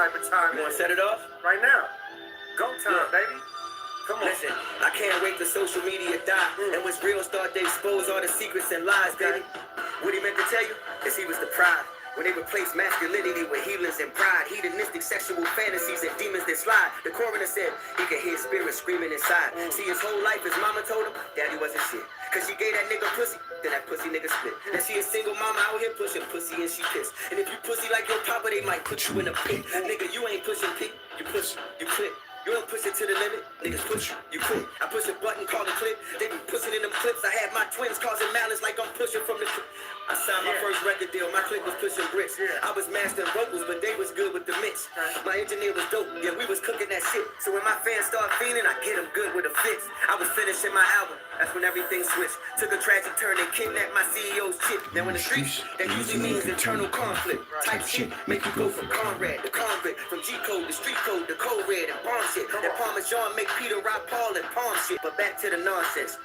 type of time. You want to set it off? Right now. Go time, baby. Come on. Listen, I can't wait till social media die. And what's real start to expose all the secrets and lies, baby. What he meant to tell you is he was the pride. When they replaced masculinity with healings and pride, hedonistic sexual fantasies and demons that slide. The coroner said he could hear spirits screaming inside. See, his whole life, his mama told him, daddy wasn't shit. Cause she gave that nigga pussy, then that pussy nigga split. And she a single mama out here pushing pussy and she pissed. And if you pussy like your papa, they might put you in a pit. Nigga, you ain't pushing pit, you push, you clip. You don't push it to the limit, niggas push you quit. I push a button, call a clip. They be pushing in them clips. I had my twins causing malice like I'm pushing from the clip. I signed my first record deal, my clip was pushing bricks. I was mastering vocals, but they was good with the mix. My engineer was dope, yeah, we was cooking that shit. So when my fans start feeling, I get them good with a fix. I was finishing my album, that's when everything switched. Took a tragic turn and kidnapped my CEO's chick. Then when the streets, that usually means internal conflict. Type shit, make you go from Conrad to convict. From G-code to street code to code red and bomb shit. That Parmesan make Peter rob Paul and palm shit. But back to the nonsense.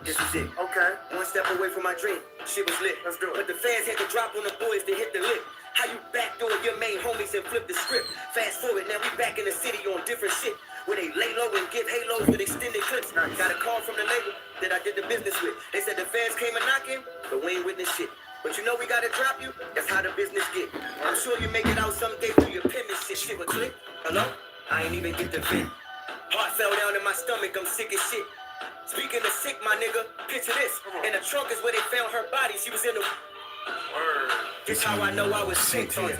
This was it. Okay. One step away from my dream. Shit was lit. Let's do it. But the fans had to drop on the boys to hit the lip. How you backdoor your main homies and flip the script? Fast forward, now we back in the city on different shit. Where they lay low and give halos with extended clips. Got a call from the label that I did the business with. They said the fans came a knocking, but we ain't witness shit. But you know we gotta drop you, that's how the business get. I'm sure you make it out someday through your penmanship. Shit would click. Hello? I ain't even get the vent. Heart fell down in my stomach, I'm sick as shit. Speaking of sick, my nigga, picture this. In the trunk is where they found her body. She was in the... This how I know I was sent here.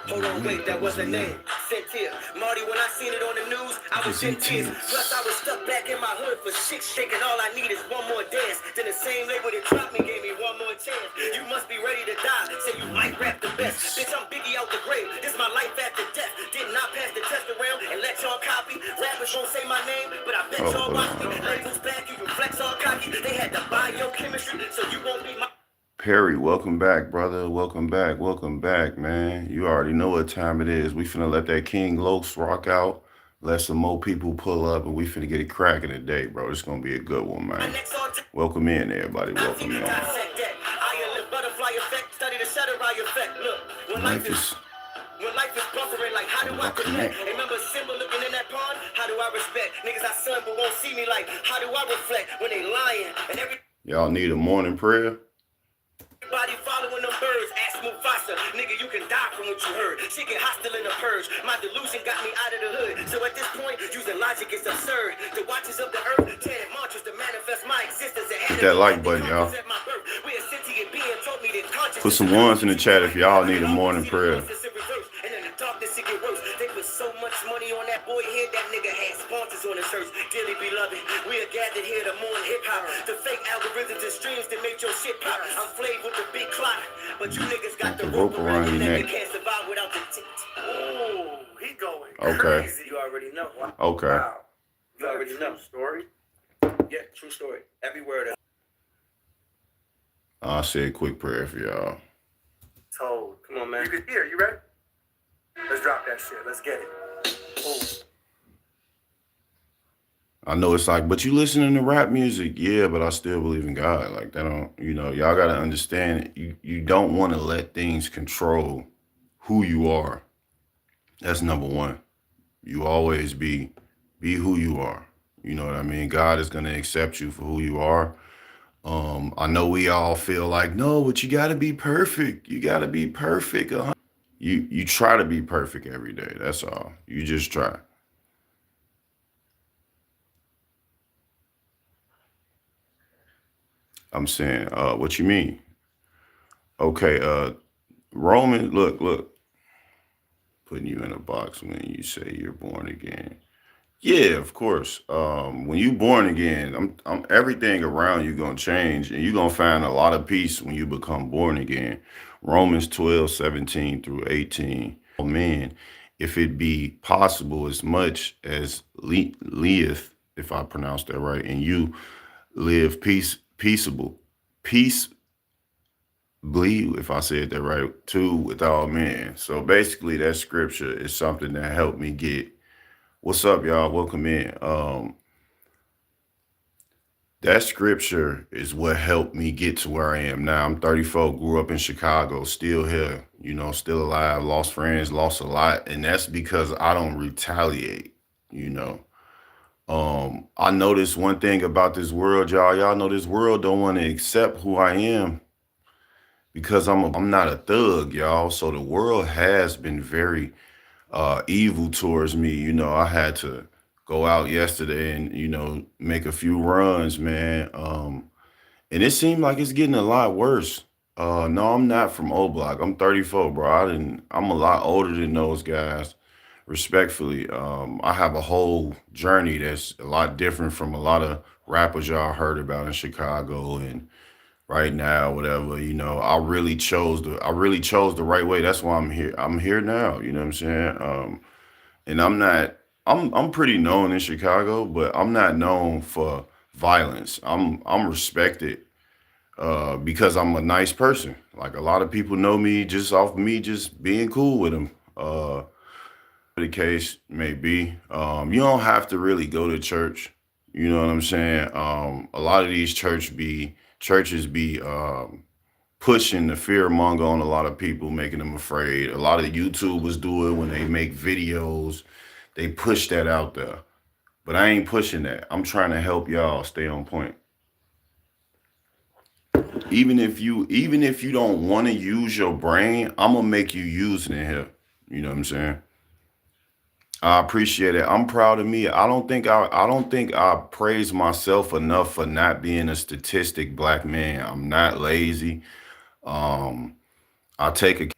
Hold on, wait, that was her name. Sent here. Marty, when I seen it on the news, I was in tears. Plus, I was stuck back in my hood for shit shaking. All I need is one more dance. Then the same label that dropped me gave me one more chance. You must be ready to die. Say you might rap the best. Bitch, I'm Biggie out the grave. This my life after death. Did not pass the test around and let y'all copy. Rappers won't say my name, but I bet y'all watch me. Labels back, you can flex all cocky. They had to buy your chemistry, so you won't be my... Perry, welcome back, brother. Welcome back, man. You already know what time it is. We finna let that King Los rock out, let some more people pull up, and we finna get it cracking today, bro. It's gonna be a good one, man. Welcome in, everybody. Welcome in. When life is buffering, like how do I connect? Remember Simba looking in that pond? How do I respect? Niggas I son but won't see me, like how do I reflect when they lying and every... Y'all need a morning prayer? Everybody following them birds, ask Mufasa, nigga, you can die from what you heard. She get hostile in the purge. My delusion got me out of the hood. So at this point, using logic is absurd. The watchers of the earth, chanted mantras to manifest my existence. Hit that like button, y'all. Put some ones in the chat if y'all need a morning prayer. And in the darkness it get worse. They put so much money on that boy head, that nigga had sponsors on his shirts. Dearly beloved, we are gathered here to mourn hip-hop. The fake algorithms and streams that make your shit pop. I'm flaved with the big clock, but you niggas got the rope around your neck. Can't survive without the Oh, he going okay. Crazy. You already know. Okay. Wow. You already know. Story? Yeah, true story. Every word of... I'll say a quick prayer for y'all. Told. Come on, man. You can hear. You ready? Let's drop that shit. Let's get it. Oh. I know it's like, but you listening to rap music? Yeah, but I still believe in God. Like, that don't, you know, y'all got to understand, you don't want to let things control who you are. That's number one. You always be who you are. You know what I mean? God is going to accept you for who you are. I know we all feel like, no, but you got to be perfect. You got to be perfect. You try to be perfect every day. That's all. You just try. I'm saying, what you mean? Okay, Roman, look. Putting you in a box when you say you're born again. Yeah, of course. When you born again, I'm everything around you gonna change, and you're gonna find a lot of peace when you become born again. Romans 12:17-18. Oh man, if it be possible, as much as leeth, if I pronounce that right, and you live peaceably, if I said that right, too, with all men. So basically, that scripture is something that helped me get. What's up, y'all? Welcome in. That scripture is what helped me get to where I am now. I'm 34, grew up in Chicago, still here, still alive, lost friends, lost a lot. And that's because I don't retaliate, you know. I noticed one thing about this world, y'all. Y'all know this world don't want to accept who I am because I'm not a thug, y'all. So the world has been very evil towards me. I had to go out yesterday and, make a few runs, man. And it seemed like it's getting a lot worse. No, I'm not from O Block. I'm 34, bro. I'm a lot older than those guys, respectfully. I have a whole journey that's a lot different from a lot of rappers y'all heard about in Chicago and right now, whatever. I really chose the right way. That's why I'm here. I'm here now. You know what I'm saying? And I'm not. I'm pretty known in Chicago, but I'm not known for violence. I'm respected because I'm a nice person. Like a lot of people know me just off me just being cool with them. The case may be, you don't have to really go to church. You know what I'm saying? A lot of these churches be pushing the fear monger on a lot of people, making them afraid. A lot of YouTubers do it when they make videos. They push that out there. But I ain't pushing that. I'm trying to help y'all stay on point. Even if you don't want to use your brain, I'm gonna make you use it in here. You know what I'm saying? I appreciate it. I'm proud of me. I don't think I praise myself enough for not being a statistic black man. I'm not lazy. Um, I take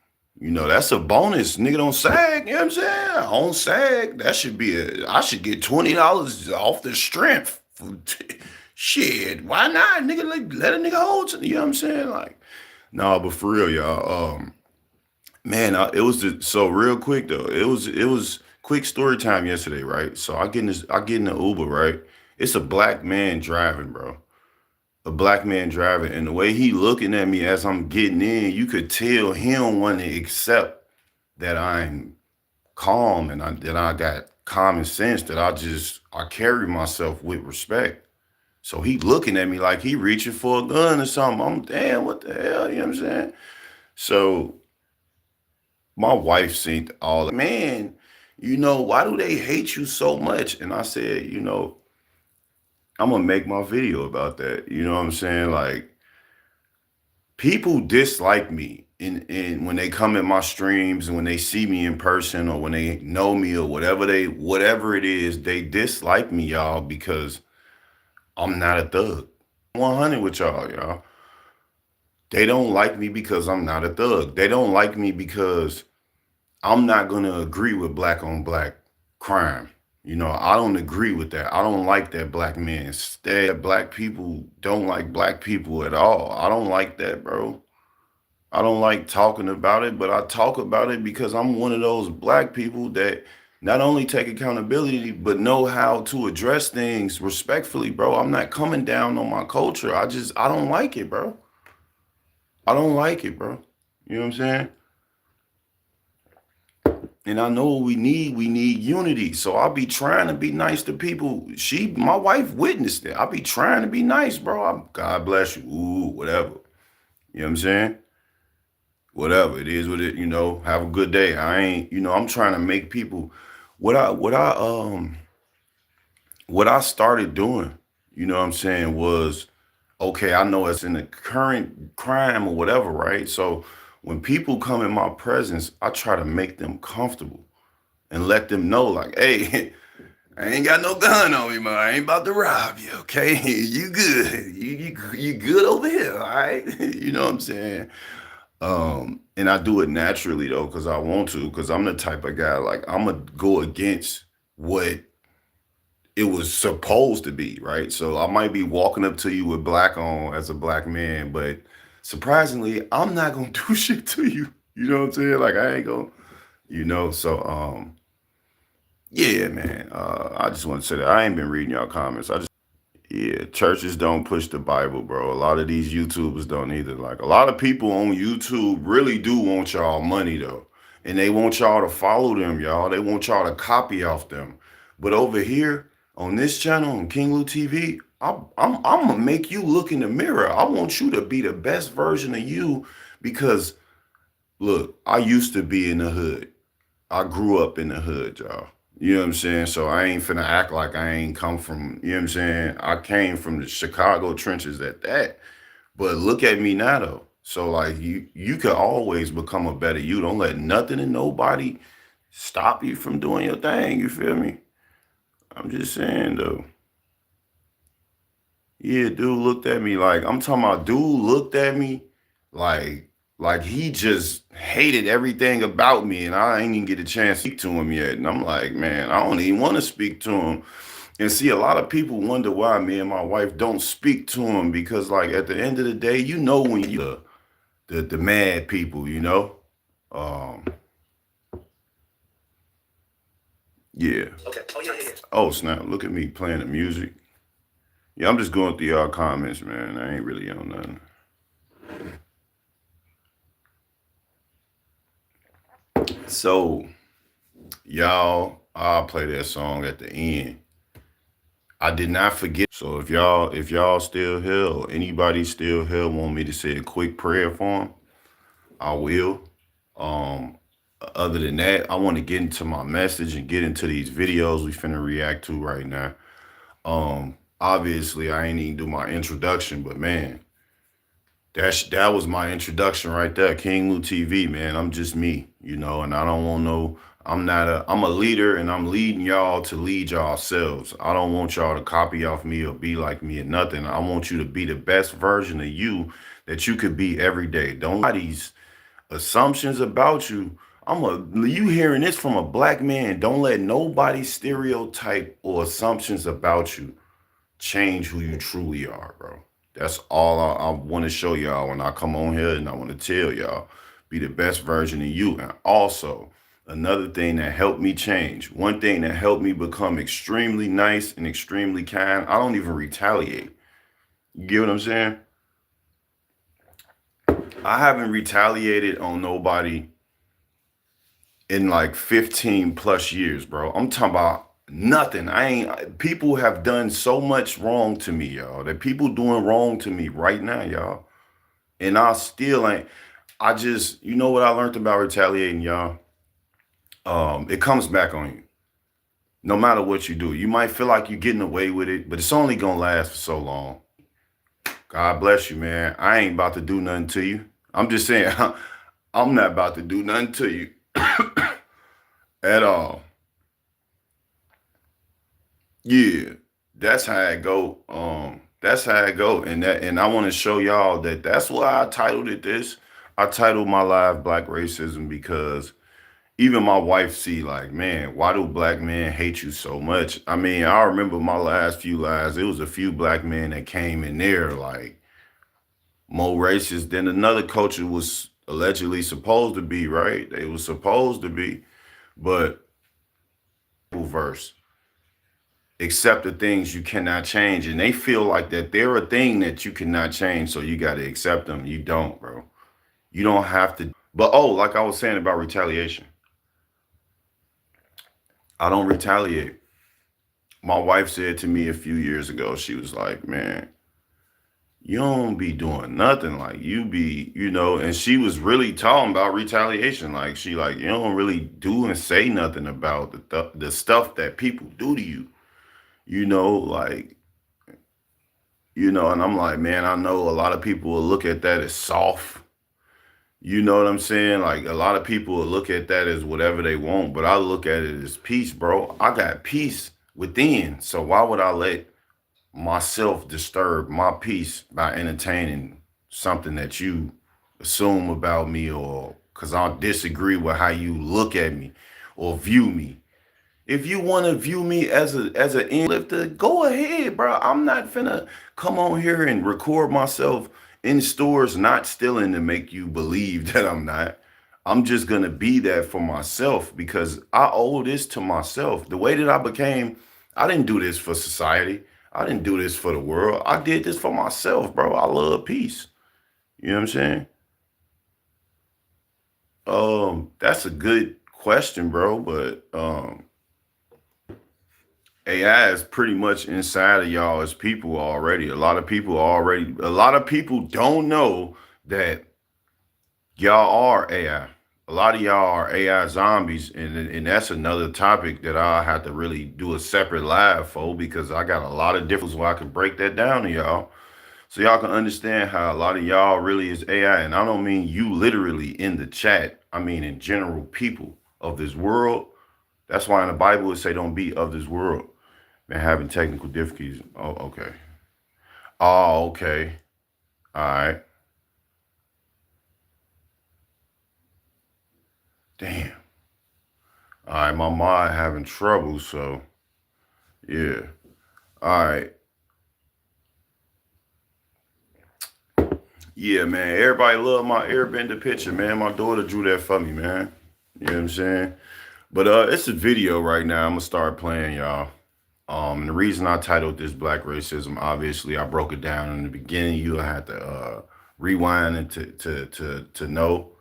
that's a bonus. Nigga don't sag, you know what I'm saying? On sag, that should be I should get $20 off the strength. Shit, why not? Nigga, let a nigga hold to, you know what I'm saying? Like, no, but for real, y'all. Man, so real quick though. It was quick story time yesterday, right? So I get in the Uber, right? It's a black man driving, bro. A black man driving, and the way he looking at me as I'm getting in, you could tell he don't want to accept that I'm calm and that I got common sense, that I carry myself with respect. So he looking at me like he reaching for a gun or something. I'm damn, what the hell? You know what I'm saying? So my wife seen all that. Man, why do they hate you so much? And I said, I'm gonna make my video about that. You know what I'm saying? Like, people dislike me in when they come in my streams and when they see me in person or when they know me or whatever it is, they dislike me, y'all, because I'm not a thug. 100 with y'all. They don't like me because I'm not a thug. They don't like me because I'm not gonna agree with black on black crime. I don't agree with that. I don't like that black men stay. Black people don't like black people at all. I don't like that, bro. I don't like talking about it, but I talk about it because I'm one of those black people that not only take accountability, but know how to address things respectfully, bro. I'm not coming down on my culture. I don't like it, bro. I don't like it, bro. You know what I'm saying? And I know what we need. We need unity. So I'll be trying to be nice to people. My wife witnessed it. I'll be trying to be nice, bro. God bless you. Ooh, whatever. You know what I'm saying? Whatever. It is what it, have a good day. I ain't, I'm trying to make people what I started doing, what I'm saying, was okay, I know it's in the current crime or whatever, right? So when people come in my presence, I try to make them comfortable and let them know, like, hey, I ain't got no gun on me, man. I ain't about to rob you, okay? You good. You good over here, all right? You know what I'm saying? And I do it naturally though, because I want to, because I'm the type of guy, like, I'm gonna go against what it was supposed to be, right? So I might be walking up to you with black on as a black man, but surprisingly, I'm not gonna do shit to you. You know what I'm saying? Like, I ain't gonna, so yeah, man. I just want to say that I ain't been reading y'all comments. Yeah, churches don't push the Bible, bro. A lot of these YouTubers don't either. Like, a lot of people on YouTube really do want y'all money though. And they want y'all to follow them, y'all. They want y'all to copy off them. But over here on this channel, on King Lou TV, I'm gonna make you look in the mirror. I want you to be the best version of you because look, I used to be in the hood. I grew up in the hood, y'all. You know what I'm saying? So I ain't finna act like I ain't come from, you know what I'm saying? I came from the Chicago trenches at that. But look at me now though. So like you could always become a better you. Don't let nothing and nobody stop you from doing your thing. You feel me? I'm just saying though. Yeah, dude looked at me like I'm talking about dude looked at me like like he just hated everything about me and I ain't even get a chance to speak to him yet. And I'm like, man, I don't even want to speak to him. And see, a lot of people wonder why me and my wife don't speak to him because like at the end of the day, you know when you the mad people, you know? Um yeah. Okay. Oh yeah, yeah, yeah. Oh snap, look at me playing the music. Yeah, I'm just going through y'all comments, man. I ain't really on nothing. So, y'all, I'll play that song at the end. I did not forget. So if y'all still here or anybody still here want me to say a quick prayer for them, I will. Um, other than that, I want to get into my message and get into these videos we finna react to right now. Obviously I ain't even do my introduction, but man, that was my introduction right there. King Lou TV, man. I'm just me, you know, and I don't want no. I'm a leader, and I'm leading y'all to lead yourselves. I don't want y'all to copy off me or be like me or nothing. I want you to be the best version of you that you could be every day. Don't let these assumptions about you. You hearing this from a black man. Don't let nobody stereotype or assumptions about you change who you truly are, bro. That's all I want to show y'all when I come on here, and I want to tell y'all, be the best version of you. And also, another thing that helped me change, one thing that helped me become extremely nice and extremely kind, I don't even retaliate. You get what I'm saying? I haven't retaliated on nobody in like 15 plus years, bro. I'm talking about nothing. People have done so much wrong to me, y'all. That people doing wrong to me right now, y'all. And I still ain't, I just, you know what I learned about retaliating, y'all? It comes back on you. No matter what you do. You might feel like you're getting away with it, but it's only gonna last for so long. God bless you, man. I ain't about to do nothing to you. I'm just saying, I'm not about to do nothing to you at all. Yeah, that's how it go. That's how it go. And I want to show y'all that that's why I titled it this. I titled my live Black Racism because even my wife see like, man, why do black men hate you so much? I mean, I remember my last few lives, it was a few black men that came in there like more racist than another culture was allegedly supposed to be, right? They was supposed to be, but verse. Accept the things you cannot change. And they feel like that they're a thing that you cannot change. So you got to accept them. You don't, bro. You don't have to. But oh, like I was saying about retaliation, I don't retaliate. My wife said to me a few years ago, she was like, man, you don't be doing nothing. Like you be, you know, and she was really talking about retaliation. Like she like, you don't really do and say nothing about the stuff that people do to you. You know, like and I'm like, man, I know a lot of people will look at that as soft. You know what I'm saying? Like a lot of people will look at that as whatever they want, but I look at it as peace, bro. I got peace within. So why would I let myself disturb my peace by entertaining something that you assume about me or because I disagree with how you look at me or view me? If you want to view me as an lifter, go ahead, bro. I'm not finna come on here and record myself in stores not stealing to make you believe that I'm not. I'm just gonna be that for myself because I owe this to myself. The way that I became, I didn't do this for society. I didn't do this for the world. I did this for myself, bro. I love peace. You know what I'm saying? That's a good question, bro. But AI is pretty much inside of y'all as people already. A lot of people don't know that y'all are AI. A lot of y'all are AI zombies, and that's another topic that I have to really do a separate live for because I got a lot of different where I can break that down to y'all, so y'all can understand how a lot of y'all really is AI. And I don't mean you literally in the chat. I mean in general, people of this world. That's why in the Bible it say don't be of this world. Man, having technical difficulties. Oh, okay. Oh, okay. All right. Damn. All right, my mind having trouble, so yeah. All right. Yeah, man. Everybody love my airbender picture, man. My daughter drew that for me, man. You know what I'm saying? But it's a video right now. I'm gonna start playing, y'all. And the reason I titled this Black Racism, obviously I broke it down in the beginning. You'll have to rewind it to know.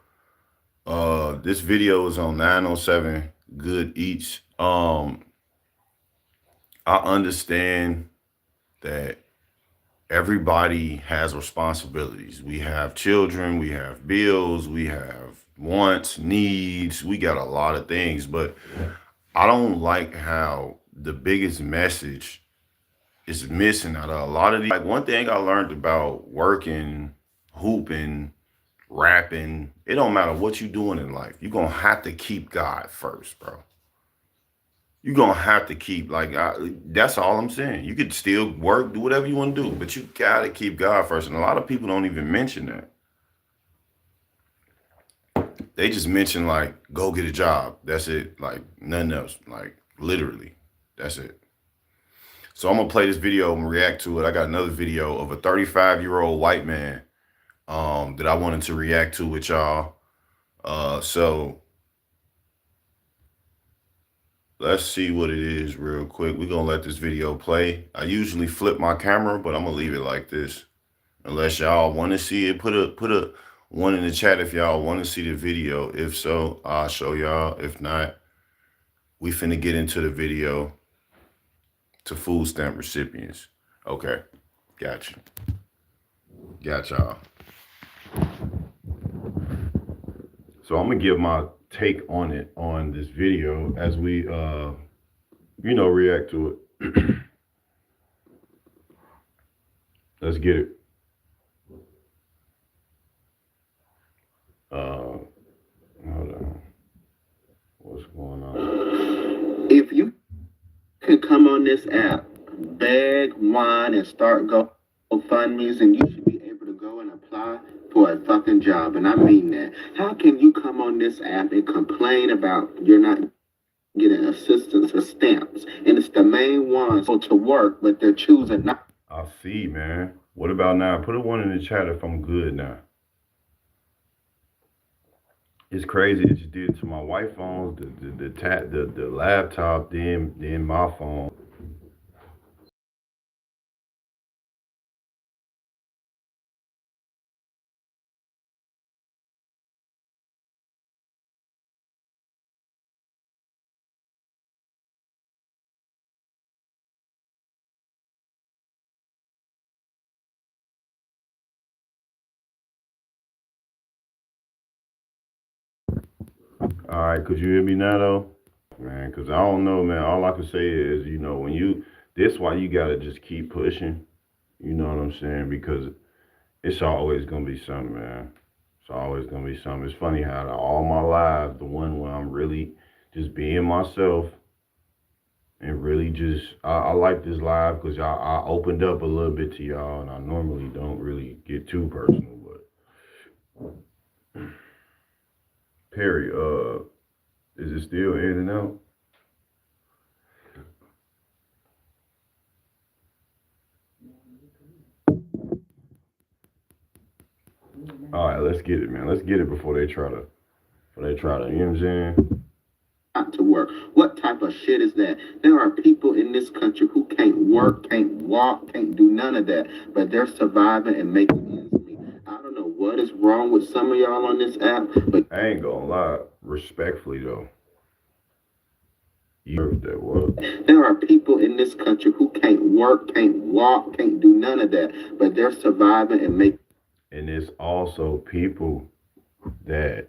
This video is on 907 Good Eats. I understand that everybody has responsibilities. We have children, we have bills, we have wants, needs, we got a lot of things, but I don't like how the biggest message is missing out of a lot of these. Like one thing I learned about working, hooping, rapping, it don't matter what you doing in life. You're gonna have to keep God first, bro. You're gonna have to keep that's all I'm saying. You could still work, do whatever you want to do, but you gotta keep God first. And a lot of people don't even mention that. They just mention like go get a job. That's it. Like nothing else. Like literally. That's it. So I'm gonna play this video and react to it. I got another video of a 35-year-old white man that I wanted to react to with y'all. So let's see what it is real quick. We're gonna let this video play. I usually flip my camera, but I'm gonna leave it like this. Unless y'all want to see it, put a one in the chat if y'all want to see the video. If so, I'll show y'all. If not, we finna get into the video to food stamp recipients. Okay, gotcha. Got y'all. So I'm gonna give my take on it on this video as we react to it. Let's get it. Hold on. What's going on? If you could come on this app, beg, whine, and start GoFundMe's, and you should be able to go and apply for a fucking job, and I mean that. How can you come on this app and complain about you're not getting assistance for stamps, and it's the main ones to work, but they're choosing not? I see, man. What about now? Put a one in the chat if I'm good now. It's crazy that you did it to my wife's phone, the laptop, then my phone. All right, could you hear me now though? Man, because I don't know, man. All I can say is, this why you gotta just keep pushing. You know what I'm saying? Because it's always gonna be something, man. It's always gonna be something. It's funny how all my life, the one where I'm really just being myself and really just, I like this live because I opened up a little bit to y'all, and I normally don't really get too personal, but Perry, is it still in and out? All right, let's get it, man. Let's get it before they try to, you know what I'm saying? Not to work. What type of shit is that? There are people in this country who can't work, can't walk, can't do none of that, but they're surviving and making ends meet. I don't know what is wrong with some of y'all on this app, but I ain't gonna lie, respectfully though. You heard that what? There are people in this country who can't work, can't walk, can't do none of that, but they're surviving and making. And it's also people that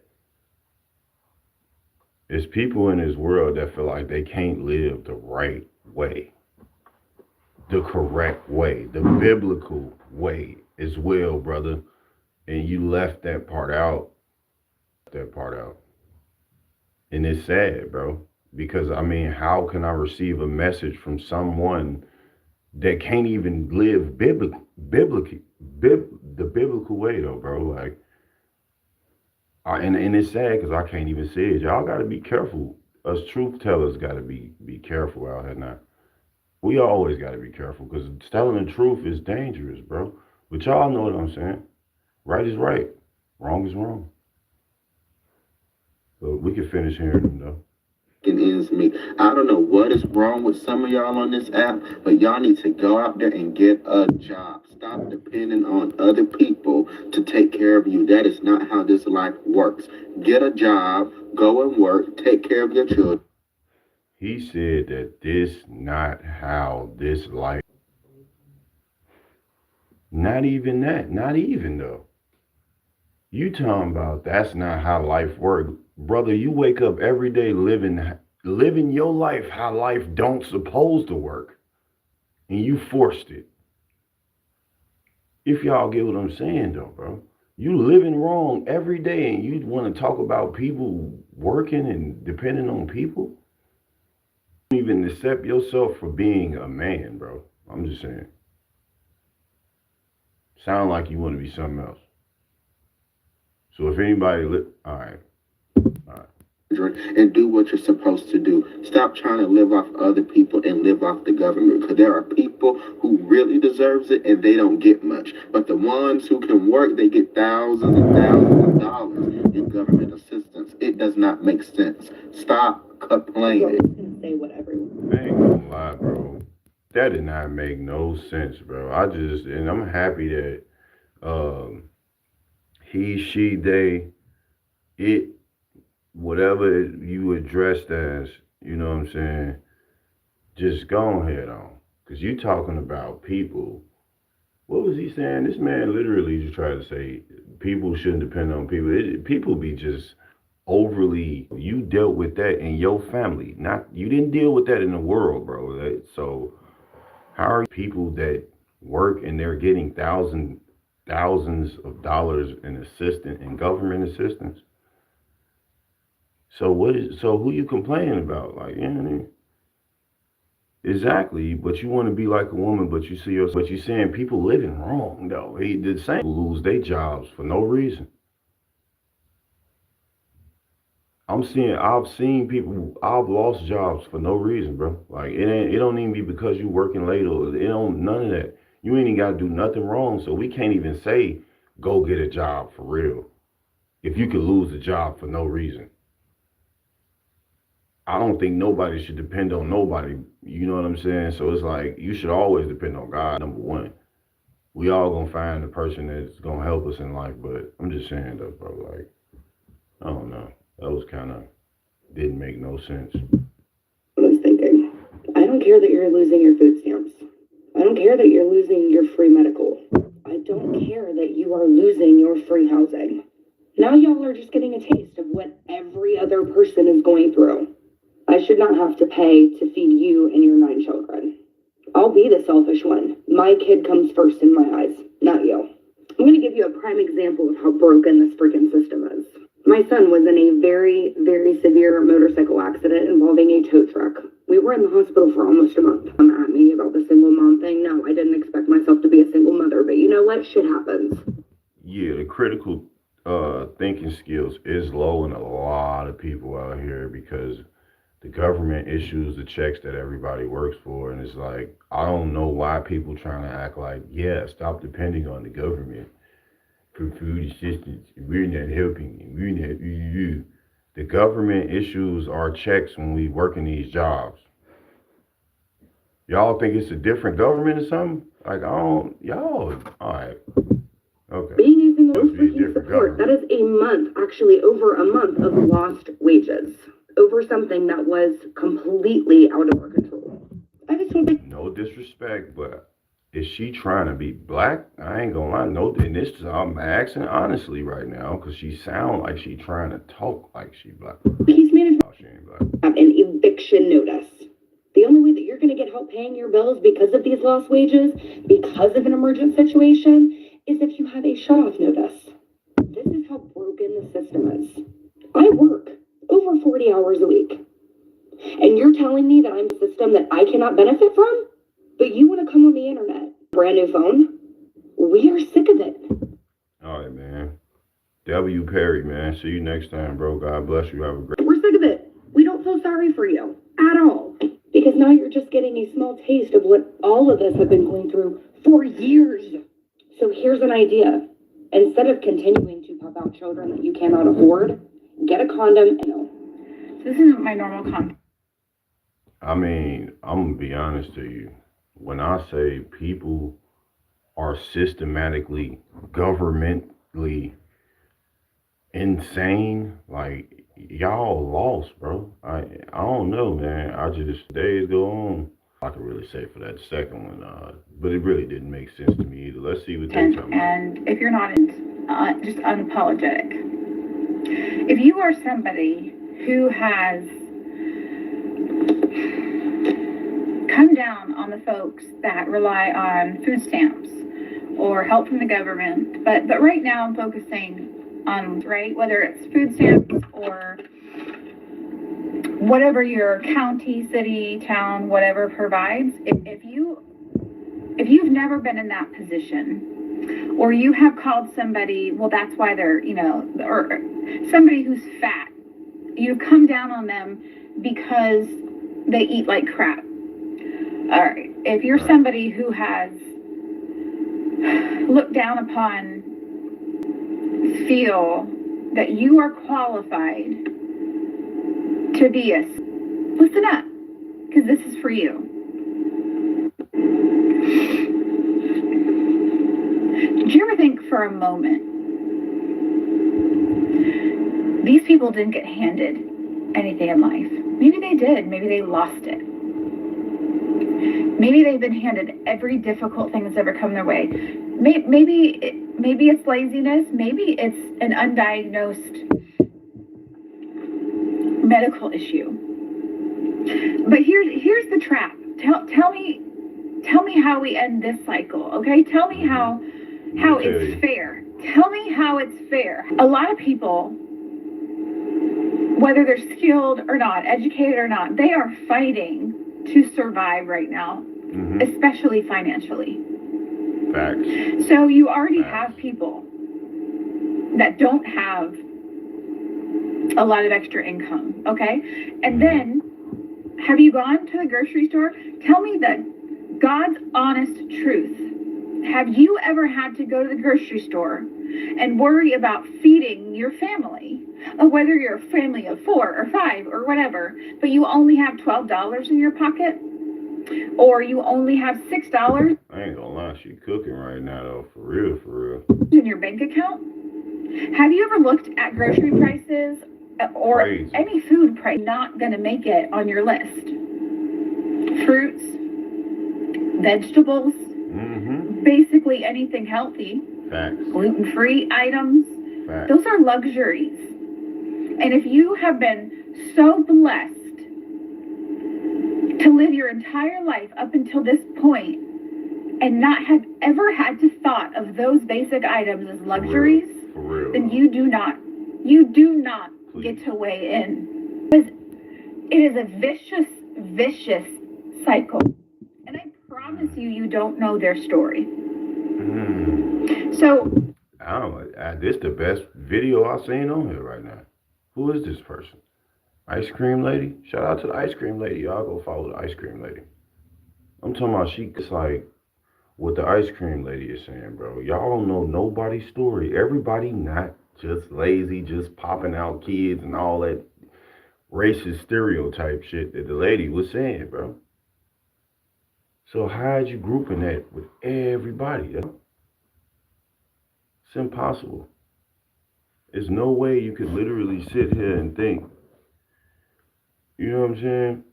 there's people in this world that feel like they can't live the right way, the correct way, the biblical way as well, brother. And you left that part out. And it's sad, bro. Because, I mean, how can I receive a message from someone that can't even live the biblical way, though, bro? Like, and it's sad because I can't even say it. Y'all got to be careful. Us truth tellers got to be careful out here now. We always got to be careful because telling the truth is dangerous, bro. But y'all know what I'm saying. Right is right. Wrong is wrong. So we can finish hearing them, though. Ends meet. I don't know what is wrong with some of y'all on this app, but y'all need to go out there and get a job. Stop depending on other people to take care of you. That is not how this life works. Get a job, go and work, take care of your children. He said that this not how this life. Not even that. Not even though. You talking about that's not how life works. Brother, you wake up every day living your life how life don't supposed to work. And you forced it. If y'all get what I'm saying though, bro. You living wrong every day and you want to talk about people working and depending on people. You don't even accept yourself for being a man, bro. I'm just saying. Sound like you want to be something else. So if anybody, all right. And do what you're supposed to do. Stop trying to live off other people and live off the government, because there are people who really deserves it and they don't get much. But the ones who can work, they get thousands and thousands of dollars in government assistance. It does not make sense. Stop complaining. Say whatever. I ain't gonna lie, bro. That did not make no sense, bro. And I'm happy that he, she, they, it, whatever you addressed as, you know what I'm saying, just go ahead on. Because you talking about people. What was he saying? This man literally just tried to say people shouldn't depend on people. People be just overly, you dealt with that in your family. You didn't deal with that in the world, bro. So how are people that work and they're getting thousands of dollars in government assistance? So who you complaining about? Like, you know what I mean? Exactly, but you want to be like a woman, but you saying people living wrong though. The same lose their jobs for no reason. I've seen people, I've lost jobs for no reason, bro. Like it don't even be because you working late or none of that. You ain't even gotta do nothing wrong. So we can't even say go get a job for real. If you could lose a job for no reason. I don't think nobody should depend on nobody. You know what I'm saying? So it's like, you should always depend on God, number one. We all gonna find the person that's gonna help us in life, but I'm just saying though, bro, like, I don't know. That was didn't make no sense. I was thinking, I don't care that you're losing your food stamps. I don't care that you're losing your free medical. I don't care that you are losing your free housing. Now y'all are just getting a taste of what every other person is going through. I should not have to pay to feed you and your 9 children. I'll be the selfish one. My kid comes first in my eyes, not you. I'm going to give you a prime example of how broken this freaking system is. My son was in a very, very severe motorcycle accident involving a tow truck. We were in the hospital for almost a month. Come at me about the single mom thing. No, I didn't expect myself to be a single mother, but you know what? Shit happens. Yeah, the critical thinking skills is low in a lot of people out here because the government issues the checks that everybody works for. And it's like, I don't know why people trying to act like, yeah, stop depending on the government for food assistance. We're not helping. We're not. The government issues our checks when we work in these jobs. Y'all think it's a different government or something? Like, all right. Okay. Being using those freaking support, that is a month, actually over a month of lost wages. over something that was completely out of our control. I just want to. No disrespect, but is she trying to be black? I ain't gonna lie. No, and this is I'm asking honestly right now because she sound like she trying to talk like she black. Case management Oh, she ain't black. have an eviction notice. The only way that you're going to get help paying your bills because of these lost wages, because of an emergent situation, is if you have a shut-off notice. This is how broken the system is. I work over 40 hours a week. And you're telling me that I'm a system that I cannot benefit from? But you want to come on the internet. Brand new phone? We are sick of it. All right, man. W. Perry, man. See you next time, bro. God bless you. Have a great. We're sick of it. We don't feel sorry for you at all. Because now you're just getting a small taste of what all of us have been going through for years. So here's an idea. Instead of continuing to pop out children that you cannot afford, get a condom and no. So this isn't my normal condom. I mean, I'm gonna be honest to you. When I say people are systematically, governmentally insane, like y'all lost, bro. I don't know, man. I just days go on. I could really say for that second one, but it really didn't make sense to me either. Let's see what they talking about. And if you're not just unapologetic, if you are somebody who has come down on the folks that rely on food stamps or help from the government, but right now I'm focusing on, right, whether it's food stamps or whatever your county, city, town, whatever provides. If you've never been in that position, or you have called somebody, well, that's why they're, or somebody who's fat, you come down on them because they eat like crap. All right. If you're somebody who has looked down upon, feel that you are qualified to be listen up, because this is for you. Did you ever think for a moment these people didn't get handed anything in life? Maybe they did. Maybe they lost it. Maybe they've been handed every difficult thing that's ever come their way. Maybe it's laziness. Maybe it's an undiagnosed medical issue. But here's the trap. Tell me how we end this cycle, okay? Tell me how it's fair. Tell me how it's fair. A lot of people, whether they're skilled or not, educated or not, they are fighting to survive right now, especially financially. Facts. So you already have people that don't have a lot of extra income, okay? And then, have you gone to the grocery store? Tell me the God's honest truth. Have you ever had to go to the grocery store and worry about feeding your family, or whether you're a family of 4 or 5 or whatever, but you only have $12 in your pocket, or you only have $6? I ain't gonna lie, she cooking right now though, for real. In your bank account? Have you ever looked at grocery prices or any food price not gonna make it on your list? Fruits, vegetables, basically anything healthy. Facts. Gluten-free items. Facts. Those are luxuries. And if you have been so blessed to live your entire life up until this point and not have ever had to thought of those basic items as luxuries, for real. then you do not Please. Get to weigh in. Because it is a vicious cycle. And I promise you don't know their story. So I don't know. This the best video I've seen on here right now. Who is this person? Ice Cream Lady? Shout out to the Ice Cream Lady. Y'all go follow the Ice Cream Lady. I'm talking about it's like what the Ice Cream Lady is saying, bro. Y'all don't know nobody's story. Everybody not just lazy, just popping out kids and all that racist stereotype shit that the lady was saying, bro. So how'd you grouping that with everybody? It's impossible. There's no way you could literally sit here and think You know what I'm saying?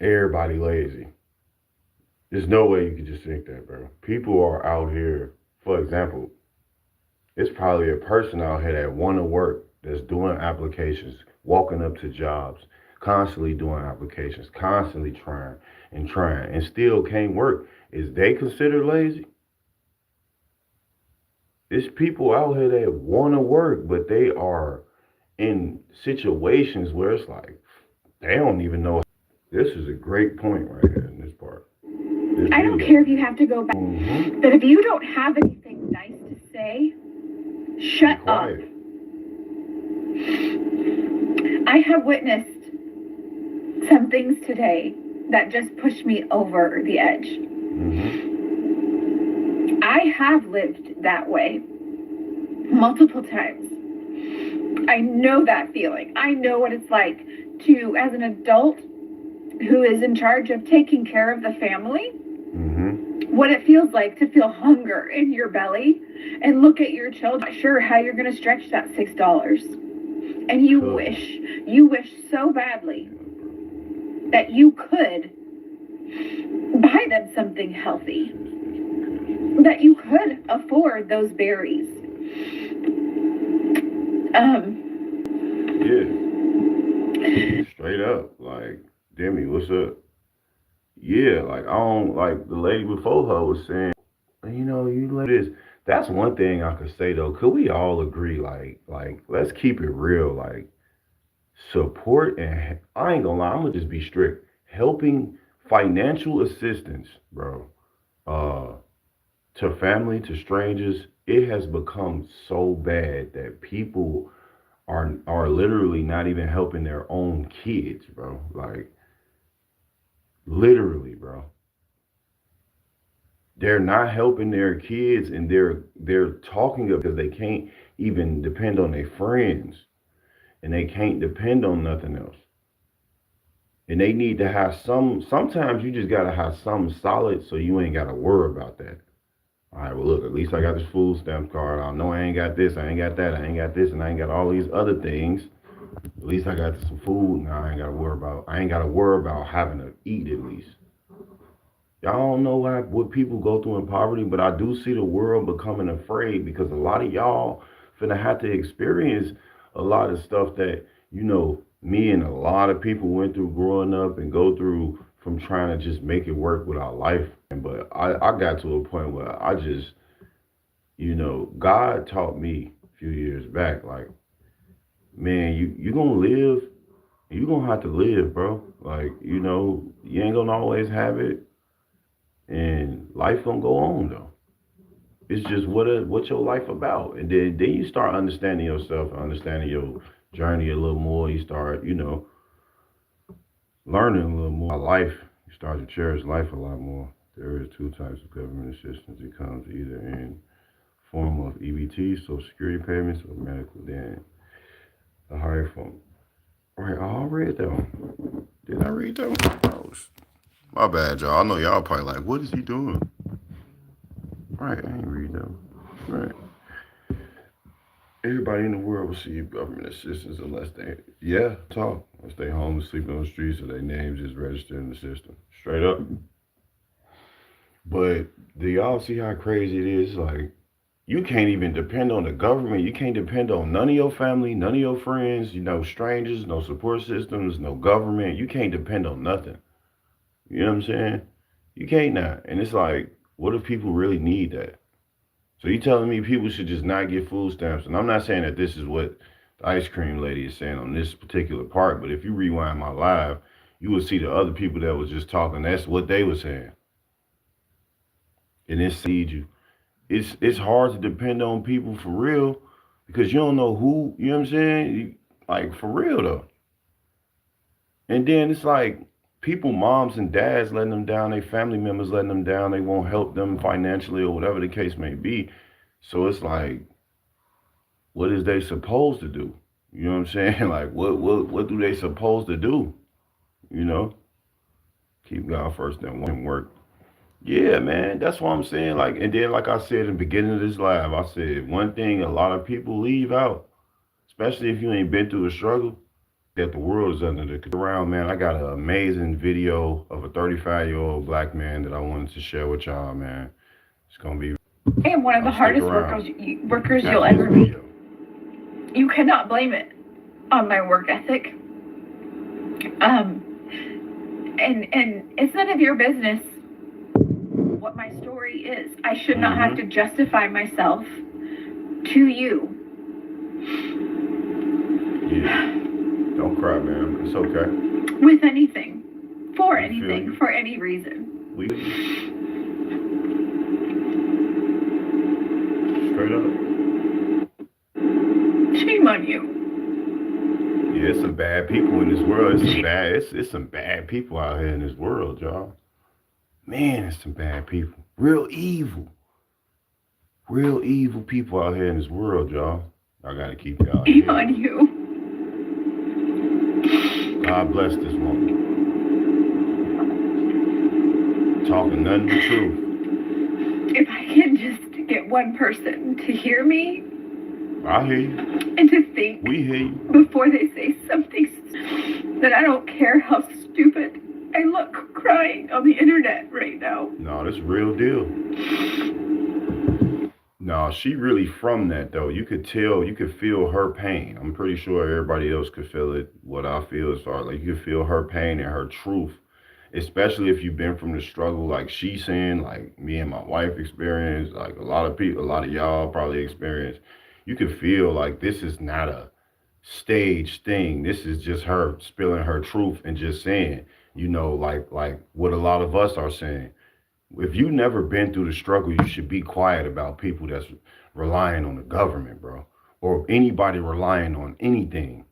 Everybody lazy. There's no way you can just think that, bro. People are out here, for example, it's probably a person out here that want to work, that's doing applications, walking up to jobs, constantly doing applications, constantly trying, and still can't work. Is they considered lazy? It's people out here that want to work, but they are in situations where it's like they don't even know. This is a great point right here in this part. This I don't video. care if you have to go back, Mm-hmm. but if you don't have anything nice to say, shut Be up. quiet. I have witnessed some things today that just pushed me over the edge. Mm-hmm. I have lived that way multiple times. I know that feeling. I know what it's like to, as an adult who is in charge of taking care of the family, Mm-hmm. what it feels like to feel hunger in your belly and look at your children, not sure how you're going to stretch that $6. And you wish so badly that you could buy them something healthy, that you could afford those berries. Yeah. Straight up. Like, Demi, what's up? Yeah, like I don't like the lady before her was saying, you know, you let this. That's one thing I could say though. Could we all agree? Like, let's keep it real. Like, support and I ain't gonna lie. I'm gonna just be strict. Helping financial assistance, bro. Uh, to family, to strangers, it has become so bad that people are literally not even helping their own kids, bro. Like literally, bro. They're not helping their kids and they're talking because they can't even depend on their friends and they can't depend on nothing else. And they need to have sometimes you just gotta have something solid so you ain't gotta worry about that. All right, well, look, at least I got this food stamp card. I know I ain't got this, I ain't got that, I ain't got this, and I ain't got all these other things. At least I got some food. Now I ain't gotta worry about having to eat at least. Y'all don't know what people go through in poverty, but I do see the world becoming afraid because a lot of y'all finna have to experience a lot of stuff that, you know, me and a lot of people went through growing up and go through from trying to just make it work with our life. But I got to a point where I just, you know, God taught me a few years back, like, man, you gonna live, you gonna have to live, bro. Like, you know, you ain't gonna always have it, and life gonna go on though. It's just what your life about, and then you start understanding yourself, understanding your journey a little more. You start, you know, learning a little more about life. You start to cherish life a lot more. There is two types of government assistance. It comes either in form of EBT, Social Security payments, or medical. Then the higher form. All right, I read that one. Did I read that one? Oh, my bad, y'all. I know y'all probably like, what is he doing? Right, I ain't read that one. Right. Everybody in the world will receive government assistance unless they, yeah, talk. Unless they homeless, sleeping on the streets, or their names is registered in the system. Straight up. But do y'all see how crazy it is? Like, you can't even depend on the government. You can't depend on none of your family, none of your friends, you know, strangers, no support systems, no government. You can't depend on nothing. You know what I'm saying? You can't not. And it's like, what if people really need that? So you telling me people should just not get food stamps? And I'm not saying that this is what the ice cream lady is saying on this particular part, but if you rewind my live, you will see the other people that was just talking. That's what they were saying. And it need you. It's hard to depend on people for real because you don't know who. You know what I'm saying? Like for real though. And then it's like people, moms and dads letting them down, their family members letting them down, they won't help them financially or whatever the case may be. So it's like, what is they supposed to do? You know what I'm saying? Like what do they supposed to do? You know? Keep God first and work. Yeah, man, that's what I'm saying. Like, and then like I said in the beginning of this live, I said one thing a lot of people leave out, especially if you ain't been through a struggle. that the world is under the control around, man. I got an amazing video of a 35-year-old black man that I wanted to share with y'all, man. It's gonna be. I am one of the Stick hardest around. workers After you'll this ever meet. video. You cannot blame it on my work ethic. And it's none of your business what my story is. I should not have to justify myself to you. Yeah. Don't cry, man. It's okay. With anything. For I feel anything. you. For any reason. We straight up. Shame on you. Yeah, it's some bad people in this world. It's some bad people out here in this world, y'all. Man, it's some bad people. Real evil people out here in this world, y'all. I gotta keep y'all. Shame on you. God bless this woman. Talking nothing but truth. If I can just get one person to hear me I hear you. and to think We hear you. before they say something, that I don't care how stupid I look crying on the internet right now. No, this real deal. No, she really from that though. You could tell, you could feel her pain. I'm pretty sure everybody else could feel it. What I feel as far like you could feel her pain and her truth, especially if you've been from the struggle like she's saying, like me and my wife experienced, like a lot of people, a lot of y'all probably experienced. You could feel like this is not a staged thing. This is just her spilling her truth and just saying, you know, like what a lot of us are saying. If you never been through the struggle, you should be quiet about people that's relying on the government, bro, or anybody relying on anything.